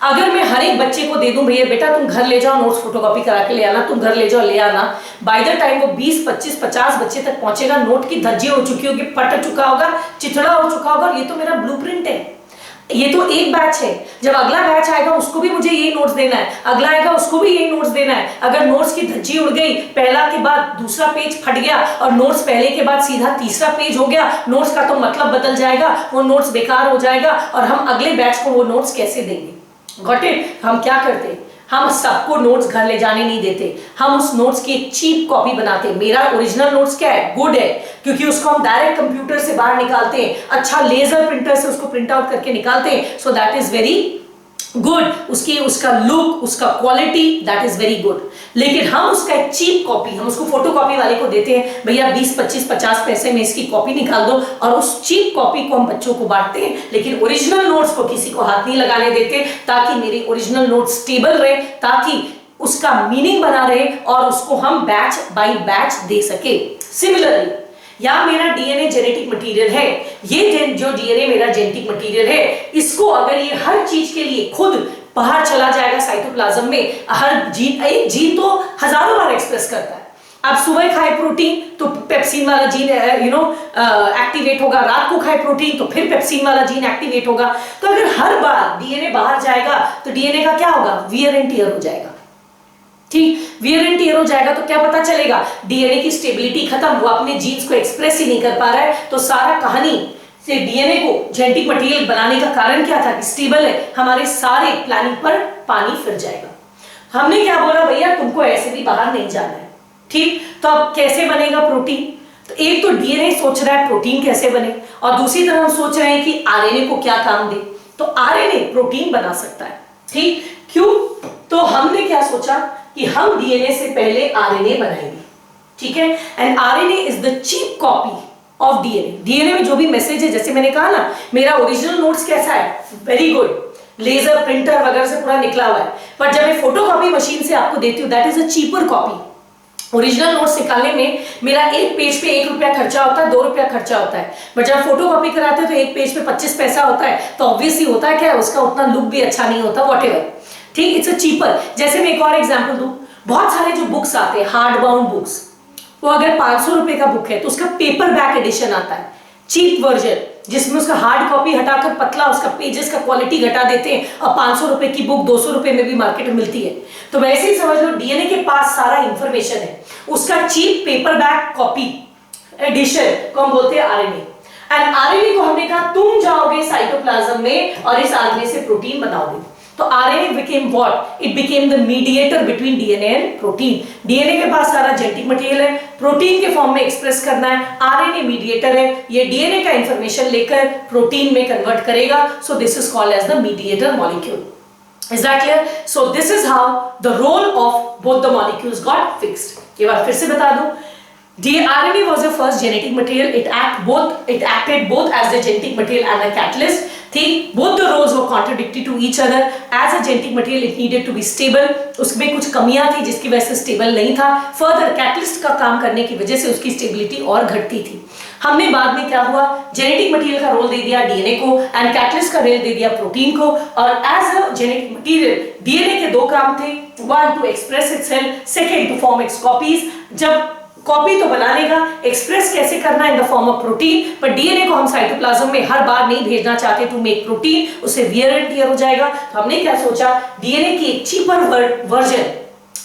अगर मैं हर एक बच्चे को दे दूं, भैया बेटा तुम घर ले जाओ नोट्स फोटोकॉपी करा के ले आना, तुम घर ले जाओ ले आना, बाय द टाइम वो 20, 25, 50 बच्चे तक पहुंचेगा, नोट की धज्जी हो चुकी होगी, फट चुका होगा, चिथड़ा हो चुका होगा। ये तो मेरा ब्लूप्रिंट है, ये तो एक बैच है। जब अगला बैच आएगा उसको भी मुझे यही नोट्स देना है, अगला आएगा उसको भी यही नोट्स देना है। अगर नोट्स की धज्जी उड़ गई, पहला के बाद दूसरा पेज फट गया और नोट्स पहले के बाद सीधा तीसरा पेज हो गया, नोट्स का तो मतलब बदल जाएगा, वो नोट्स बेकार हो जाएगा और हम अगले बैच को वो नोट्स कैसे देंगे? Got it? हम क्या करते, हम सबको नोट्स घर ले जाने नहीं देते, हम उस नोट्स की एक चीप कॉपी बनाते। मेरा ओरिजिनल नोट्स क्या है? गुड है, क्योंकि उसको हम डायरेक्ट कंप्यूटर से बाहर निकालते हैं, अच्छा लेजर प्रिंटर से उसको प्रिंट आउट करके निकालते हैं, so that is very good, उसका लुक, उसका quality, that is very good. लेकिन हम उसका एक चीप कॉपी, हम उसको फोटोकॉपी वाले को देते हैं, भैया 20, 25, 50 पैसे में इसकी कॉपी निकाल दो, और उस चीप कॉपी को हम बच्चों को बांटते हैं, लेकिन ओरिजिनल नोट्स को किसी को हाथ नहीं लगाने देते, ताकि मेरे ओरिजिनल नोट्स स्टेबल रहे, ताकि उसका मीनिंग बना रहे और उसको हम बैच बाय बैच दे सके। सिमिलरली, या मेरा डीएनए जेनेटिक मटेरियल है, ये जो डीएनए मेरा जेनेटिक मटेरियल है, इसको अगर ये हर चीज के लिए खुद बाहर चला जाएगा साइटोप्लाज्म में, हर जीन, एक जीन तो हजारों बार एक्सप्रेस करता है। आप सुबह खाए प्रोटीन तो पेप्सिन वाला जीन एक्टिवेट होगा, रात को खाए प्रोटीन तो फिर पेप्सिन वाला जीन एक्टिवेट होगा। तो अगर हर बार डीएनए बाहर जाएगा तो डीएनए का क्या होगा? वियर एंड टियर हो जाएगा। ठीक, वियर एंड टियर हो जाएगा तो क्या पता चलेगा? डीएनए की स्टेबिलिटी खत्म, वो अपने जीन्स को एक्सप्रेस ही नहीं कर पा रहा है। तो सारा कहानी से डीएनए को जेनेटिक मटेरियल बनाने का कारण क्या था? कि स्टेबल है, हमारे सारे प्लानिंग पर पानी फिर जाएगा। हमने क्या बोला? भैया तुमको ऐसे भी बाहर नहीं जाना है। ठीक, तो अब कैसे बनेगा प्रोटीन? तो एक तो डीएनए सोच रहा है प्रोटीन कैसे बने, और दूसरी तरफ हम सोच रहे हैं कि आरएनए को क्या काम दे। तो आरएनए प्रोटीन बना सकता है। ठीक, क्यों? तो हमने क्या सोचा कि हम डीएनए से पहले आरएनए बनाएंगे। ठीक है, and RNA is the cheap copy of DNA. DNA में जो भी मैसेज है, जैसे मैंने कहा ना, मेरा ओरिजिनल नोट्स कैसा है? वेरी गुड, लेजर प्रिंटर वगैरह से पूरा निकला हुआ है, पर जब मैं फोटोकॉपी मशीन से आपको देती हूँ, that is a cheaper copy. Original notes निकालने में मेरा एक पेज पे 1 रुपया खर्चा होता है, 2 रुपया खर्चा होता है, बट जब फोटोकॉपी कराते हैं तो एक पेज पे 25 पैसा होता है। तो ऑब्वियसली होता है क्या, उसका उतना लुक भी अच्छा नहीं होता, व्हाटएवर। ठीक, इट्स अ चीपर। जैसे मैं एक और एग्जांपल दूं, बहुत सारे जो बुक्स आते हैं हार्ड बाउंड बुक्स, वो अगर 500 रुपए का बुक है तो उसका पेपर बैक एडिशन आता है, चीप वर्जन, जिसमें उसका हार्ड कॉपी हटाकर पतला उसका पेजेस का क्वालिटी घटा देते हैं, और 500 रुपए की बुक 200 रुपए में भी मार्केट में मिलती है। तो वैसे ही समझ लो, डीएनए के पास सारा इंफॉर्मेशन है, उसका cheap paperback copy edition को हम बोलते हैं आरएनए। एंड आरएनए को हमने कहा तुम जाओगे साइटोप्लाज्म में और इस आरएनए से प्रोटीन बनाओगे। तो RNA became what? It became the mediator between DNA and protein. DNA के पास सारा जेनेटिक मटेरियल है, प्रोटीन के फॉर्म में एक्सप्रेस करना है, आरएनए मीडिएटर है, ये डीएनए का इंफॉर्मेशन लेकर प्रोटीन में कन्वर्ट करेगा। So this is called as the mediator molecule. Is that clear? So this is how the role of both the molecules got fixed. एक बार फिर से बता दूं, RNA was the first genetic material. It acted both as the genetic material and a catalyst. ठीक, both the roles were contradictory to each other. As a genetic material it needed to be stable, उसमें कुछ कमियां थी जिसकी वजह से stable नहीं था. फर्दर कैटलिस्ट का काम करने की वजह से उसकी स्टेबिलिटी और घटती थी. हमने बाद में क्या हुआ, जेनेटिक मटेरियल का रोल दे दिया डीएनए को एंड कैटलिस्ट का रोल दे दिया प्रोटीन को. और as a genetic material DNA के दो काम थे, one to express itself, second to form its copies. जब कॉपी तो बना लेगा, एक्सप्रेस कैसे करना in the form of protein. पर डीएनए को हम साइटोप्लाज्म में हर बार नहीं भेजना चाहते टू मेक प्रोटीन, उससे वियर एंड टियर हो जाएगा. तो हमने क्या सोचा, डीएनए की एक चीपर वर्जन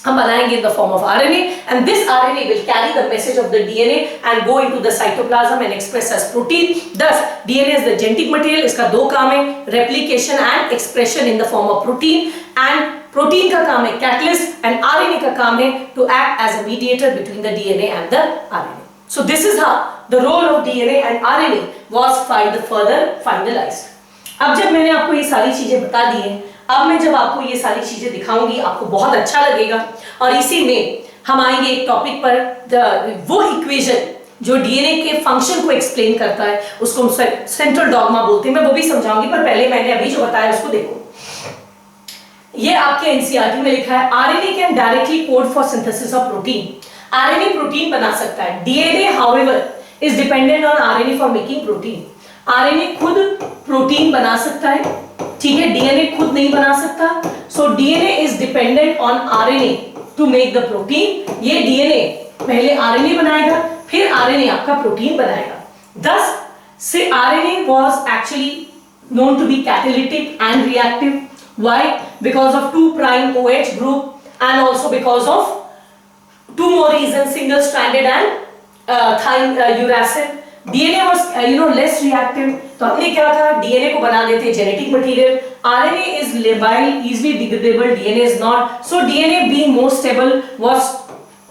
हम बनाएंगे in the form of RNA, and this RNA will carry the message of the DNA and go into the cytoplasm and express as protein. Thus, DNA is the genetic material. इसका दो काम है, replication and expression in the form of protein. And protein का काम है catalyst, and RNA का काम है to act as a mediator between the DNA and the RNA. So this is how the role of DNA and RNA was further finalized. अब जब मैंने आपको ये सारी चीजें बता दी हैं, अब मैं जब आपको ये सारी चीजें दिखाऊंगी आपको बहुत अच्छा लगेगा. और इसी में हम आएंगे एक टॉपिक पर, वो इक्वेशन जो डीएनए के फंक्शन को एक्सप्लेन करता है, उसको हम सेंट्रल डॉग्मा बोलते हैं. मैं वो भी समझाऊंगी, पर पहले मैंने अभी जो बताया उसको देखो. ये आपके एनसीईआरटी में लिखा है, RNA can directly code for synthesis of protein. RNA protein बना सकता है. DNA however is dependent on RNA for making protein. RNA खुद प्रोटीन बना सकता है, ठीक है, डीएनए खुद नहीं बना सकता. So DNA is dependent on RNA to make the protein. ये डीएनए पहले आरएनए बनाएगा, फिर आरएनए आपका प्रोटीन बनाएगा. thus से RNA was actually known to be catalytic and reactive. Why? Because of 2' OH group and also because of two more reasons, single stranded and uracil. DNA was less reactive. तो हमने क्या कहा, DNA को बना देते genetic material. RNA is labile, easily degradable, DNA is not. So DNA being more stable was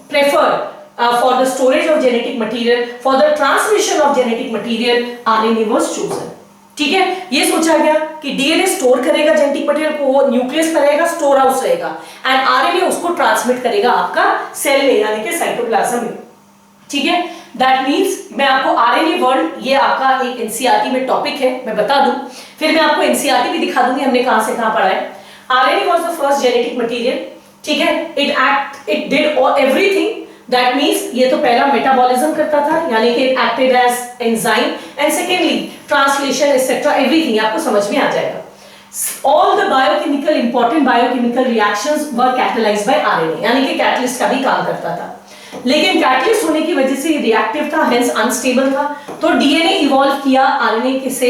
preferred for the storage of genetic material. For the transmission of genetic material RNA was chosen. ठीक है, ये सोचा गया कि DNA store करेगा genetic material को, वो nucleus में रहेगा, स्टोर हाउस रहेगा, एंड आरएनए उसको ट्रांसमिट करेगा आपका सेल में यानी कि साइटोप्लाज्म में. ठीक है, दैट मीन्स मैं आपको आरएनए वर्ल्ड, ये आपका एक एनसीईआरटी में टॉपिक है, मैं बता दूं, फिर मैं आपको एनसीईआरटी भी दिखा दूंगी हमने कहां से कहां पढ़ा है. RNA was the first genetic material. ठीक है, it did everything. That means ये तो पहला मेटाबॉलिज्म करता था, यानी कि it acted as enzyme, and secondly translation etcetera everything आपको समझ में आ जाएगा. All the biochemical important biochemical reactions were catalyzed by RNA, यानी कि कैटलिस्ट का भी काम करता था. लेकिन कैटलिस्ट होने की वजह से रिएक्टिव था, हेंस अनस्टेबल था. तो डीएनए इवॉल्व किया आरएनए के से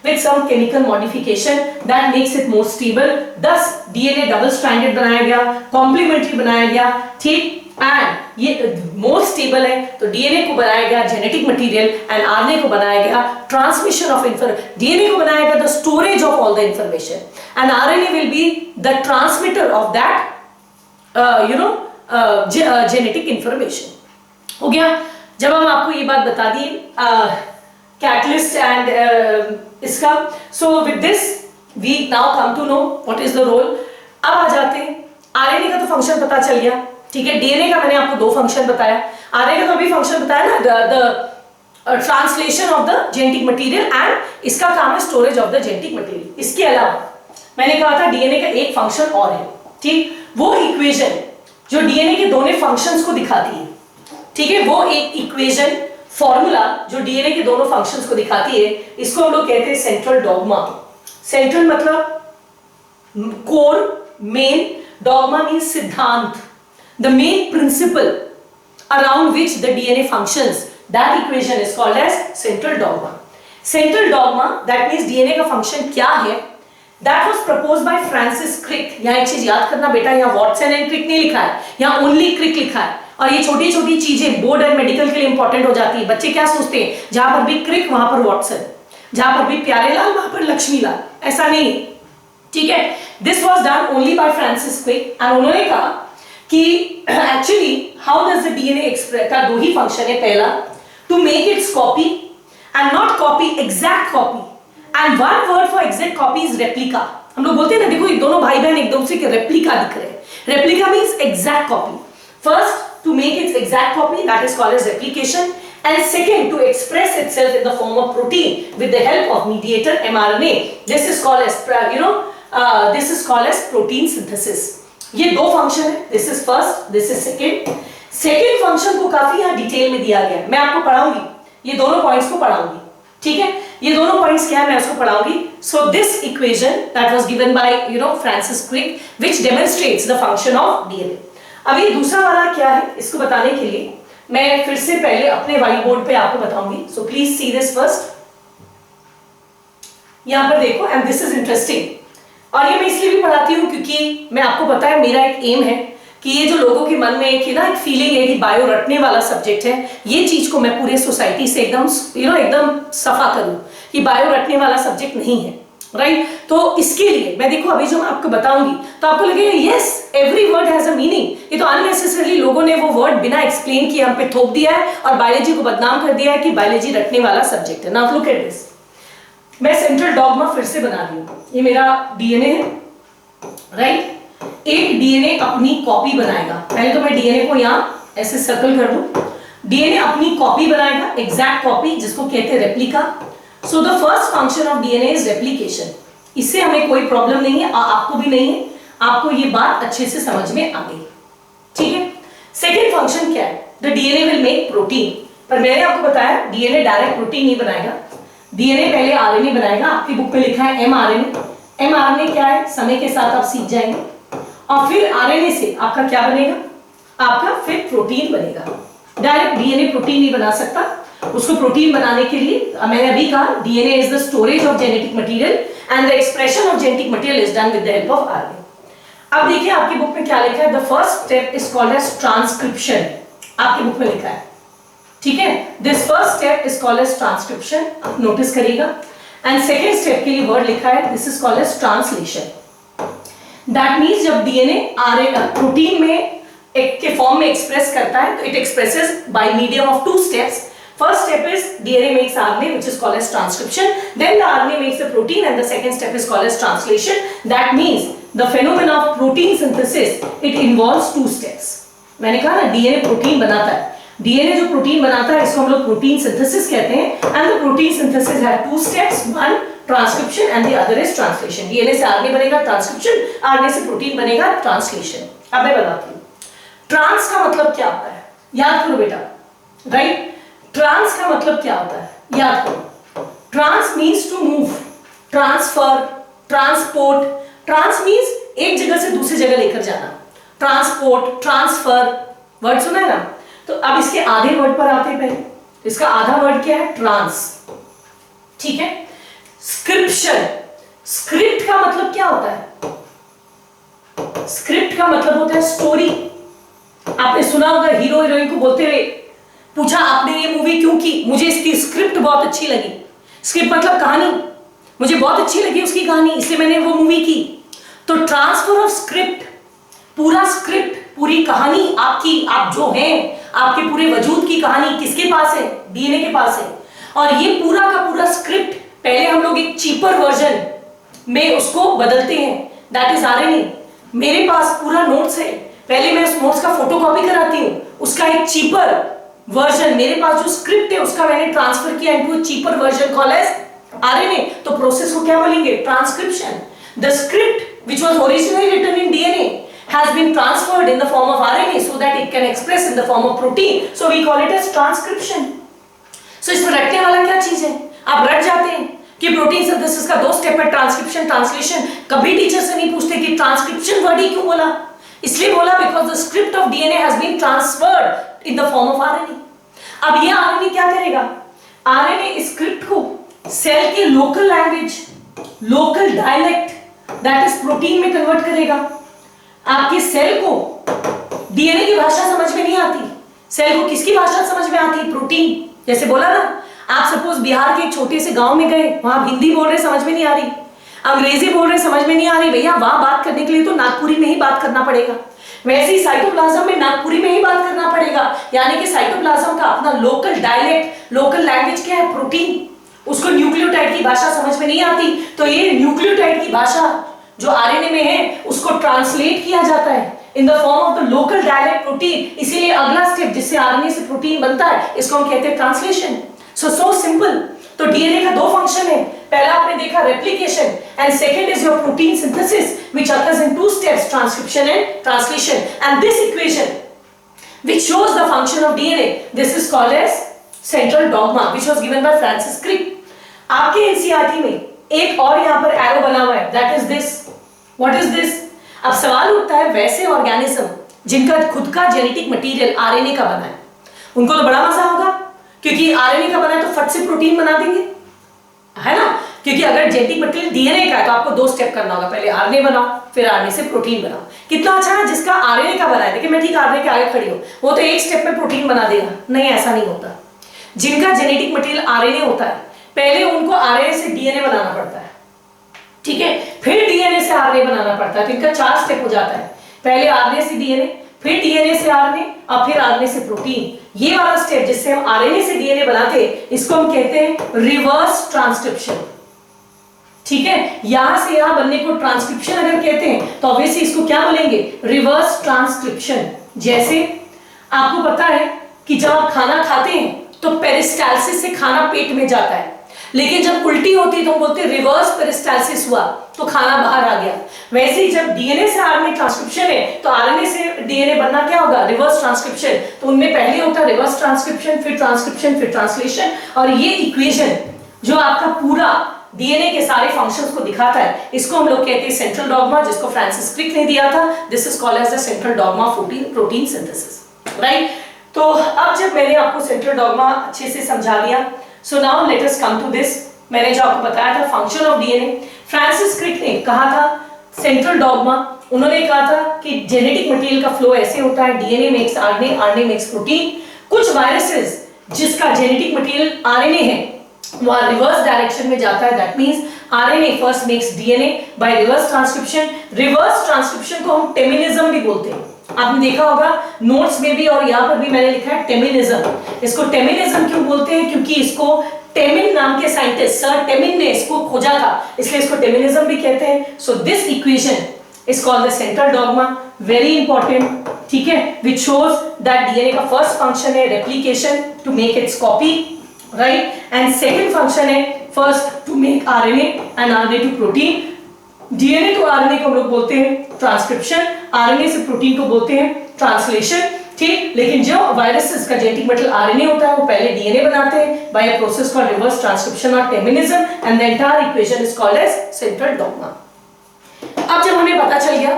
with some chemical modification that makes it more stable. Thus DNA double stranded बनाया गया, complementary बनाया गया, ठीक, and ये more stable है. तो DNA को बनाया गया जेनेटिक मटेरियल एंड RNA को बनाया गया ट्रांसमिशन ऑफ इंफॉर्मेशन. DNA को बनाया गया the storage of all the information and RNA will be the transmitter of that genetic information. हो गया. जब हम आपको ये बात बता दी कैटलिस्ट एंड इसका, so with this we now come to know what is the role. अब आ जाते हैं, आरएनए का तो फंक्शन पता चल गया, ठीक है. डीएनए का मैंने आपको दो फंक्शन बताया, आरएनए का भी फंक्शन बताया ना, the translation of the genetic material, and इसका काम है storage of the genetic material. इसके अलावा मैंने कहा था डीएनए का एक फंक्शन और है, ठीक, वो इक्वेशन जो डीएनए के दोनों फंक्शंस को दिखाती है, ठीक है, वो एक इक्वेशन फॉर्मूला जो डीएनए के दोनों फंक्शंस को दिखाती है, इसको हम लोग कहते हैं सेंट्रल डॉग्मा. सेंट्रल मतलब कोर, मेन, डॉग्मा मींस सिद्धांत, the main principle around which the DNA functions. That equation is called as central dogma. Central dogma that means DNA का फंक्शन क्या है, That was proposed by Francis Crick. यहाँ एक चीज याद करना बेटा, यहाँ वॉटसन एंड क्रिक नहीं लिखा है, यहाँ ओनली क्रिक लिखा है. और ये छोटी छोटी चीजें बोर्ड एंड मेडिकल के लिए इंपॉर्टेंट हो जाती है. बच्चे क्या सोचते हैं, जहां पर भी क्रिक वहां पर वॉटसन, जहां पर भी प्यारेलाल वहां पर लक्ष्मीलाल, ऐसा नहीं, ठीक है. This was done only by Francis Crick, and उन्होंने कहा कि actually how does the DNA express का दो ही फंक्शन है. पहला, to make its copy and not copy, exact copy. And one word for exact copy is replica. हम लोग बोलते हैं ना, देखो ये दोनों भाई बहन एक दूसरे के रेप्लिका दिख रहे हैं. Replica means exact copy. First, to make its exact copy, that is called as replication. and second to express itself in the form of protein with the help of mediator mRNA. This is called as this is called as protein synthesis. ये दो function है, this is first, this is second. Second function को काफी यहाँ detail में दिया गया है, मैं आपको पढ़ाऊंगी, ये दोनों पॉइंट्स को पढ़ाऊंगी, ठीक है, ये दोनों पॉइंट्स क्या है मैं उसको पढ़ाऊंगी. So this equation that was given by Francis Crick which demonstrates the function of DNA. अब ये दूसरा वाला क्या है, इसको बताने के लिए मैं फिर से पहले अपने व्हाइट बोर्ड पे आपको बताऊंगी. So please see this first. यहां पर देखो, एंड दिस इज इंटरेस्टिंग. और ये मैं इसलिए भी पढ़ाती हूं क्योंकि मैं आपको पता है मेरा एक एम है कि ये जो लोगों के मन में एक फीलिंग है कि बायो रटने वाला सब्जेक्ट है, ये चीज को मैं पूरे सोसाइटी से एकदम एकदम सफा करूं कि बायो रटने वाला सब्जेक्ट नहीं है, राइट. तो इसके लिए मैं देखो अभी जो मैं आपको बताऊंगी तो आपको लगेगा yes every word has a meaning. ये तो अननेसेसरली लोगों ने वो वर्ड बिना एक्सप्लेन किए हम पे थोप दिया है और बायोलॉजी को बदनाम कर दिया है कि बायोलॉजी रटने वाला सब्जेक्ट है. Now look at this. मैं सेंट्रल डॉगमा फिर से बना रही हूं. ये मेरा डीएनए है, राइट. एक डीएनए अपनी कॉपी बनाएगा. पहले तो मैं डीएनए को यहां ऐसे सर्कल कर दूं. डीएनए अपनी कॉपी बनाएगा, एग्जैक्ट कॉपी, जिसको कहते हैं replica. So the first function of DNA is replication. इससे हमें कोई प्रॉब्लम नहीं है, आपको भी नहीं है, आपको ये बात अच्छे से समझ में आ गई, ठीक है. सेकेंड फंक्शन क्या है, the DNA will make protein. पर मैंने आपको बताया डीएनए डायरेक्ट प्रोटीन नहीं बनाएगा, डीएनए पहले आरएनए बनाएगा. आपकी बुक में लिखा है एमआरएनए. एमआरएनए क्या है समय के साथ आप सीख जाएंगे. और फिर आरएनए से आपका क्या बनेगा, आपका फिर प्रोटीन बनेगा. डायरेक्ट डीएनए प्रोटीन नहीं बना सकता, उसको प्रोटीन बनाने के लिए मैंने अभी कहा DNA is the storage of genetic material and the expression of genetic material is done with the help of RNA. अब देखिए आपकी बुक में क्या लिखा है, the first step is called as transcription. आपकी बुक में लिखा है, ठीक है. This first step is called as transcription, आप नोटिस करिएगा. एंड सेकेंड स्टेप के लिए वर्ड लिखा है, this is called as translation. That means जब डीएनए आरएनए प्रोटीन में एक के फॉर्म में एक्सप्रेस करता है तो it expresses bye medium of two steps. First step is DNA makes RNA, which is called as transcription. Then the RNA makes the protein, and the second step is called as translation. That means the phenomenon of protein synthesis it involves two steps. मैंने कहा ना DNA protein बनाता है. DNA जो protein बनाता है इसको हम लोग प्रोटीन सिंथेसिस कहते हैं. And the protein synthesis has two steps. One transcription and the other is translation. DNA से RNA बनेगा ट्रांसक्रिप्शन, RNA से प्रोटीन बनेगा ट्रांसलेशन. अब मैं बताती हूँ ट्रांस का मतलब क्या होता है, याद करो बेटा, राइट. ट्रांस का मतलब क्या होता है, याद करो. Trans means to move, transfer, transport. Trans means एक जगह से दूसरी जगह लेकर जाना. ट्रांसपोर्ट, ट्रांसफर, वर्ड सुना है ना. तो अब इसके आधे वर्ड पर आते हैं. पहले इसका आधा वर्ड क्या है, ट्रांस, ठीक है. स्क्रिप्शन, स्क्रिप्ट का मतलब क्या होता है, स्क्रिप्ट का मतलब होता है स्टोरी. आपने सुना होगा हीरो हीरोइन को बोलते हुए पूछा आपने ये मूवी क्यों की, मुझे इसकी स्क्रिप्ट बहुत अच्छी लगी. स्क्रिप्ट मतलब कहानी, मुझे बहुत अच्छी लगी उसकी कहानी इसलिए मैंने वो मूवी की. तो ट्रांसफर ऑफ स्क्रिप्ट, पूरा स्क्रिप्ट, पूरी कहानी आपकी, आप जो हैं, आपके पूरे वजूद की कहानी किसके पास है, डीएनए के पास है. और ये पूरा का पूरा स्क्रिप्ट पहले हम लोग एक चीपर वर्जन में उसको बदलते हैं, दैट इज आरएनए. मेरे पास पूरा नोट्स है, पहले मैं उस नोट्स का फोटोकॉपी कराती हूँ, उसका एक चीपर वर्जन, मेरे पास जो स्क्रिप्ट है उसका मैंने ट्रांसफर किया into a cheaper version called as RNA. तो प्रोसेस को क्या बोलेंगे, transcription. The script which was originally written in DNA has been transferred in the form of RNA so that it can express in the form of protein, so we call it as transcription. So इसमें रटने वाला क्या चीज है, आप रट जाते हैं कि प्रोटीन सिंथेसिस का दो स्टेप है, ट्रांसक्रिप्शन, ट्रांसलेशन. कभी टीचर से नहीं पूछते कि ट्रांसक्रिप्शन वर्ड ही क्यों बोला. इसलिए बोला because the script of DNA has been transferred in the form of RNA. अब ये आरएनए क्या करेगा, आरएनए स्क्रिप्ट को सेल के local language, local dialect, that is protein में कन्वर्ट करेगा. आपके सेल को डीएनए की भाषा समझ में नहीं आती, सेल को किसकी भाषा समझ में आती है, प्रोटीन. जैसे बोला ना, आप सपोज बिहार के एक छोटे से गांव में गए, वहां हिंदी बोल रहे समझ में नहीं आ रही, अंग्रेजी बोल रहे समझ में नहीं आ रही, भैया वहां बात करने के लिए तो नागपुरी में ही बात करना पड़ेगा. वैसे ही साइटोप्लाज्म में नागपुरी में ही बात करना पड़ेगा. यानी कि साइटोप्लाज्म का अपना लोकल डायलेक्ट, लोकल लैंग्वेज क्या है, प्रोटीन. उसको न्यूक्लियोटाइड की भाषा समझ में नहीं आती, तो ये न्यूक्लियोटाइड की भाषा जो आरएनए में है उसको ट्रांसलेट किया जाता है इन the form of the local direct protein. इसीलिए अगला स्टेप जिससे आरएनए से प्रोटीन बनता है इसको हम कहते हैं ट्रांसलेशन। So simple. तो डीएनए का दो फंक्शन है, पहला आपने देखा replication and second is your protein synthesis which occurs in two steps, transcription and translation. And this equation which shows the function of DNA, this is called as central dogma which was given by Francis Crick। आपके NCERT में एक और यहाँ पर arrow बना हुआ है, that is this। What is this? अब सवाल उठता है वैसे ऑर्गेनिज्म जिनका खुद का जेनेटिक मटेरियल आरएनए का बना है उनको तो बड़ा मजा होगा, क्योंकि आरएनए का बना है तो फट से प्रोटीन बना देंगे, है ना। क्योंकि अगर जेनेटिक मटेरियल डीएनए का है तो आपको दो स्टेप करना होगा, पहले आरएनए बनाओ फिर आरएनए से प्रोटीन बनाओ। कितना अच्छा है जिसका आरएनए का बना है, देखिए मैं ठीक आरएनए के आगे खड़ी हूं, वो तो एक स्टेप में प्रोटीन बना देगा, नहीं ऐसा नहीं होता। जिनका जेनेटिक मटेरियल आरएनए होता है पहले उनको आरएनए से डीएनए बनाना पड़ता है, ठीक है, फिर डीएनए से आरएनए बनाना पड़ता है। तो इनका 4 स्टेप हो जाता है, पहले आरएनए से डीएनए, फिर डीएनए से आरएनए और फिर आरएनए से प्रोटीन। ये वाला स्टेप जिससे हम आरएनए से डीएनए बनाते हैं इसको हम कहते हैं रिवर्स ट्रांसक्रिप्शन, ठीक है। यहां से यहां बनने को ट्रांसक्रिप्शन अगर कहते हैं तो ऑब्वियसली इसको क्या बोलेंगे, रिवर्स ट्रांसक्रिप्शन। जैसे आपको पता है कि जब आप खाना खाते हैं तो पेरिस्टाल्सिस से खाना पेट में जाता है, लेकिन जब उल्टी होती है तो हम बोलते हैं रिवर्स पेरिस्टाल्सिस हुआ तो खाना बाहर आ गया। वैसे ही जब डीएनए से आरएनए ट्रांसक्रिप्शन है तो आरएनए से डीएनए बनना क्या होगा, रिवर्स ट्रांसक्रिप्शन। तो उनमें पहले होता है रिवर्स ट्रांसक्रिप्शन, फिर ट्रांसक्रिप्शन, फिर ट्रांसलेशन। और ये इक्वेशन जो आपका पूरा डीएनए के सारे फंक्शंस को दिखाता है इसको हम लोग कहते हैं सेंट्रल डॉगमा, जिसको फ्रांसिस क्रिक ने दिया था। This is called as the central dogma of protein synthesis, right. तो अब जब मैंने आपको सेंट्रल डॉगमा अच्छे से समझा दिया, so now let us come to this. मैंने जो आपको बताया था function of DNA, Francis Crick ने कहा था सेंट्रल डॉगमा, उन्होंने कहा था कि जेनेटिक मटेरियल का फ्लो ऐसे होता है, DNA makes RNA, RNA makes protein. कुछ वायरसेस जिसका जेनेटिक मटेरियल आरएनए है वो रिवर्स डायरेक्शन में जाता है, that means RNA first makes DNA by reverse transcription. Reverse transcription को हम टेमिनिज्म भी बोलते हैं, आपने देखा होगा नोट्स में भी और यहाँ पर भी मैंने लिखा है टेमिनिज्म। इसको टेमिनिज्म क्यों बोलते हैं, क्योंकि इसको टेमिन नाम के साइंटिस्ट सर टेमिन ने इसको खोजा था, इसलिए इसको टेमिनिज्म भी कहते हैं। So this equation is called the central dogma, very important, ठीक है, व्हिच शोज दैट डीएनए का फर्स्ट फंक्शन है replication to make its copy, right, and second function है first to make RNA and RNA to protein. DNA to RNA को हम लोग बोलते हैं ट्रांसक्रिप्शन, आरएनए से प्रोटीन को बोलते हैं ट्रांसलेशन, ठीक। लेकिन जो वायरसेस का जेनेटिक मटेरियल आरएनए होता है वो पहले डीएनए बनाते हैं by a process called reverse transcription और Teminism, and the entire equation is called as central dogma. अब जब हमें पता चल गया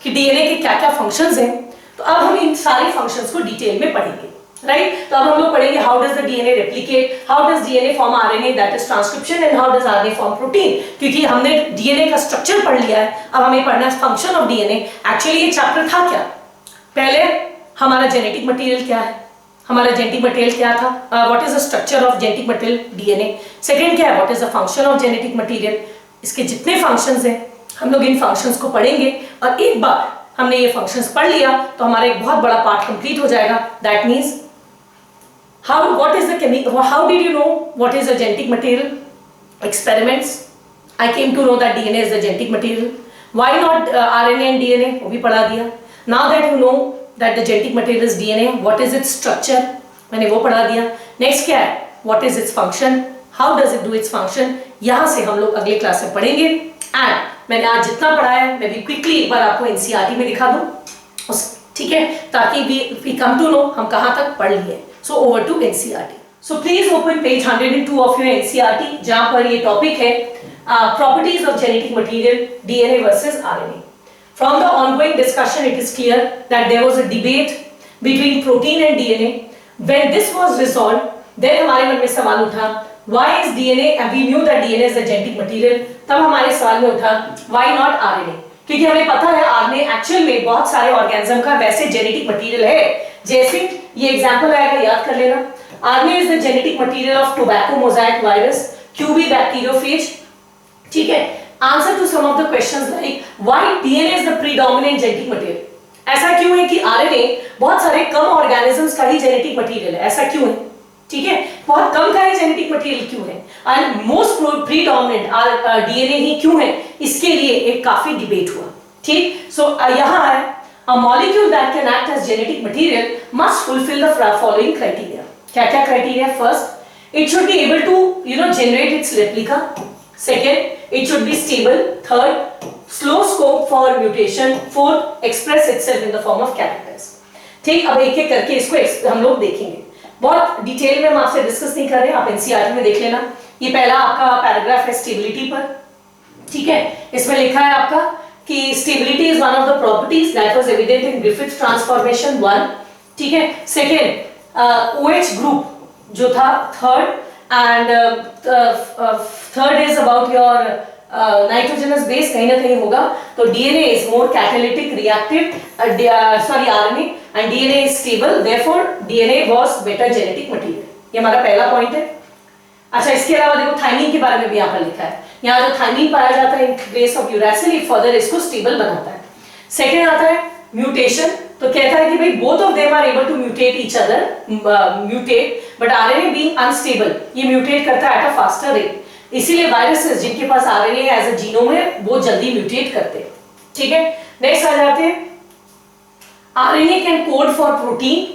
कि डीएनए के क्या क्या फंक्शंस हैं, तो अब हम इन सारे फंक्शंस को डिटेल में पढ़ेंगे, राइट। तो अब हम लोग पढ़ेंगे how does the DNA replicate, how does DNA form RNA that is transcription, and how does RNA form protein. क्योंकि हमने डीएनए का स्ट्रक्चर पढ़ लिया है, अब हमें पढ़ना है फंक्शन ऑफ डीएनए। एक्चुअली ये चैप्टर था क्या, पहले हमारा जेनेटिक मटेरियल क्या है, हमारा जेनेटिक मटेरियल क्या था, what is the structure of genetic material DNA. Second क्या है, what is the function of genetic material. इसके जितने फंक्शंस हैं हम लोग इन फंक्शंस को पढ़ेंगे, और एक बार हमने ये फंक्शंस पढ़ लिया तो हमारा एक बहुत बड़ा पार्ट कंप्लीट हो जाएगा। That means how what is the chemical, how did you know what is the genetic material? Experiments, I came to know that DNA is the genetic material. Why not RNA and DNA, वो भी पढ़ा दिया। Now that you know that the genetic material is DNA, what is its structure, मैंने वो पढ़ा दिया। Next क्या है, what is its function, how does it do its function, यहाँ से हम लोग अगले क्लास में पढ़ेंगे। एंड मैंने आज जितना पढ़ा है मैं भी क्विकली एक बार आपको एनसीईआरटी में दिखा दूँ, ठीक है, ताकि we come to know हम कहाँ तक पढ़ लिए। So over to NCERT. So please open page 102 of your NCERT, जहाँ पर ये टॉपिक है properties of genetic material DNA versus RNA. From the ongoing discussion, it is clear that there was a debate between protein and DNA. When this was resolved, then हमारे मन में सवाल उठा, why is DNA? And we knew that DNA is the genetic material. तब हमारे सवाल में उठा, why not RNA? क्योंकि हमें पता है RNA एक्चुअल में बहुत सारे ऑर्गेनिज्म का वैसे जेनेटिक मटेरियल है। जैसे ये एग्जांपल आएगा, याद कर लेना, RNA is the genetic material of tobacco mosaic virus, QB bacteriophage, ठीक है। Answer to some of the questions like why DNA is the predominant genetic material? ऐसा क्यों है कि RNA बहुत सारे कम ऑर्गेनिजम्स का ही जेनेटिक मटेरियल है, ऐसा क्यों है, ठीक है, बहुत कम का ही जेनेटिक मटेरियल क्यों है, एंड मोस्ट प्रीडोमिनेंट DNA ही क्यों है, इसके लिए एक काफी डिबेट हुआ, ठीक। सो यहाँ है A molecule that can act as genetic material must fulfill the following criteria. क्या क्या criteria? First, it should be able to generate its replica. Second, it should be stable. Third, slow scope for mutation. Fourth, express itself in the form of characters. ठीक, अब एक एक करके इसको हम लोग देखेंगे। बहुत डिटेल में हम आपसे डिस्कस नहीं कर रहे हैं, आप एनसीईआरटी में देख लेना। ये पहला आपका पैराग्राफ है स्टेबिलिटी पर, ठीक है। इसमें लिखा है आपका कि stability is one of the properties that was evident in Griffith transformation 1, ठीक है। सेकंड, OH ग्रुप जो था third, and third is about your nitrogenous base, कहीं ना कहीं होगा। तो DNA is more catalytic reactive, RNA, and DNA is stable, therefore DNA was better genetic material. ये हमारा पहला पॉइंट है। अच्छा, इसके अलावा देखो थाइमिन के बारे में भी यहाँ पर लिखा है। यहाँ जो थाइमिन पाया जाता है इन प्लेस ऑफ यूरैसिल, फर्दर इसको स्टेबल बनाता है। सेकेंड आता है म्यूटेशन, तो कहता है कि भाई both of them are able to mutate each other, but RNA being unstable ये म्यूटेट करता है एट अ फास्टर रेट, इसीलिए वायरसेस जिनके पास आरएनए एज अ जीनोम है वो जल्दी म्यूटेट करते हैं, ठीक है। नेक्स्ट आ जाते हैं RNA can code for protein,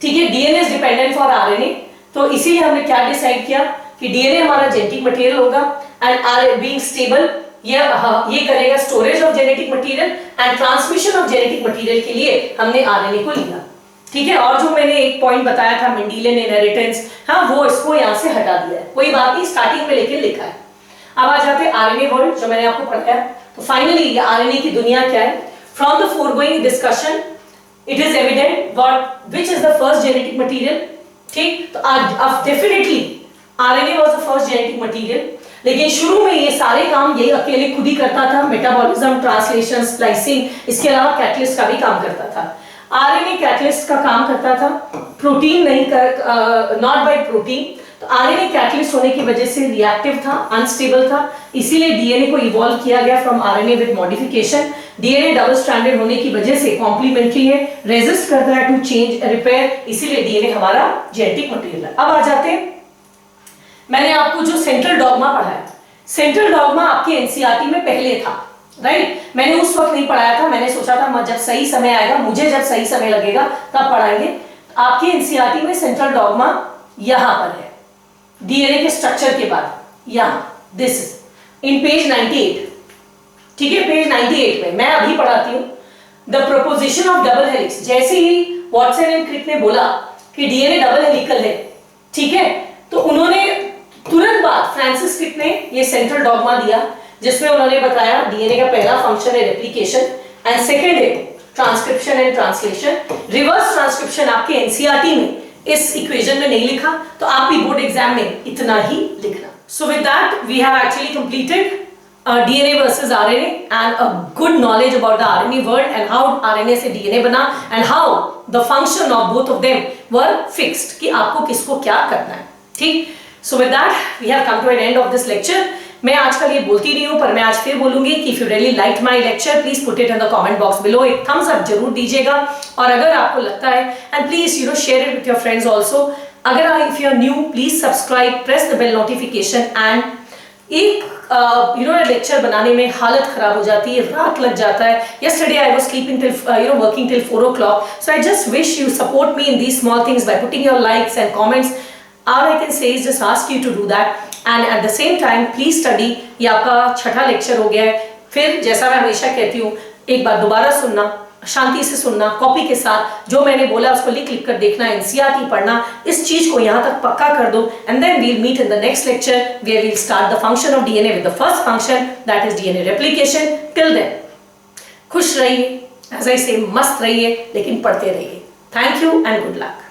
ठीक है। DNA is dependent for RNA, तो इसीलिए हमने क्या डिसाइड किया कि डीएनए हमारा जेनेटिक मटेरियल होगा, एंड आर बीइंग स्टेबल ये करेगा storage of genetic material and transmission of genetic material के लिए हमने आरएनए को लिया, ठीक है। और जो मैंने एक पॉइंट बताया था मेंडेलियन इनहेरिटेंस, हाँ वो इसको यहाँ से हटा दिया है, कोई बात नहीं, स्टार्टिंग में लेकिन लिखा है। अब आ जाते हैं आरएनए वर्ल्ड जो मैंने आपको पढ़ाया। तो फाइनली ये आरएनए की दुनिया क्या है? From the foregoing discussion it is evident what which is the first genetic material, ठीक। तो अब definitely RNA was the first genetic material, लेकिन शुरू में ये सारे काम ये अकेले खुद ही करता था, मेटाबॉलिज्म, ट्रांसलेशन, स्प्लाइसिंग, इसके अलावा कैटलिस्ट का भी काम करता था। आरएनए कैटलिस्ट का काम करता था, प्रोटीन नहीं कर, नॉट बाय प्रोटीन। तो आरएनए कैटलिस्ट होने की वजह से रिएक्टिव था, अनस्टेबल था, इसीलिए डीएनए को इवॉल्व किया गया from RNA with modification. DNA double stranded होने की वजह से कॉम्प्लीमेंट्री है, रेजिस्ट करता है टू चेंज रिपेयर, इसीलिए डीएनए हमारा जेनेटिक मटेरियल है। अब आ जाते हैं, मैंने आपको जो सेंट्रल डॉगमा पढ़ाया, सेंट्रल डॉगमा आपके एनसीईआरटी में पहले था, राइट। मैंने उस वक्त नहीं पढ़ाया था, मैंने सोचा था जब सही समय आएगा, मुझे जब सही समय लगेगा तब पढ़ाएंगे। आपके एनसीईआरटी में सेंट्रल डॉगमा यहां पर है, डीएनए के स्ट्रक्चर के बाद, यहां दिस इन पेज 98, ठीक है। पेज 98 में मैं अभी पढ़ाती हूं the proposition of double helix. जैसे ही वॉटसन एंड क्रिक ने बोला कि डीएनए डबल हेलिकल है, ठीक है, तो उन्होंने तुरंत बाद फ्रांसिस क्रिक ने ये सेंट्रल डॉगमा दिया, जिसमें उन्होंने बताया डीएनए का पहला फंक्शन है रेप्लिकेशन एंड सेकंड है transcription and translation. Reverse transcription आपके एनसीईआरटी में इस इक्वेशन में नहीं लिखा, तो आप भी बोर्ड एग्जाम में इतना ही लिखना। So with that we have actually completed DNA versus RNA and a good knowledge about the RNA world and how RNA से DNA बना and how the function of both of them were fixed कि आपको किसको क्या करना है, ठीक। So with that we have come to an end of this lecture. मैं आजकल ये बोलती नहीं हूँ, पर मैं आज फिर बोलूंगी कि if you really liked my lecture please put it in the comment box below, एक thumbs up जरूर दीजिएगा, और अगर आपको लगता है and please share it with your friends also. अगर if you are new please subscribe, press the bell notification and एक लेक्चर बनाने में हालत खराब हो जाती है, रात लग जाता है। Yesterday I was sleeping till working till 4 o'clock. So I just wish you support me in these small things by putting your likes and comments. All I can say is just ask you to do that. And at the same time please study. ये आपका छठा lecture हो गया है। फिर जैसा मैं हमेशा कहती हूँ, एक बार दोबारा सुनना, शांति से सुनना, कॉपी के साथ जो मैंने बोला उसको लिख कर देखना, एनसीईआरटी पढ़ना, इस चीज को यहाँ तक पक्का कर दो, and then we'll meet in the next lecture where we'll start the function of DNA with the first function that is DNA replication. Till then खुश रहिए, एज आई से मस्त रहिए, लेकिन पढ़ते रहिए। Thank you and good luck.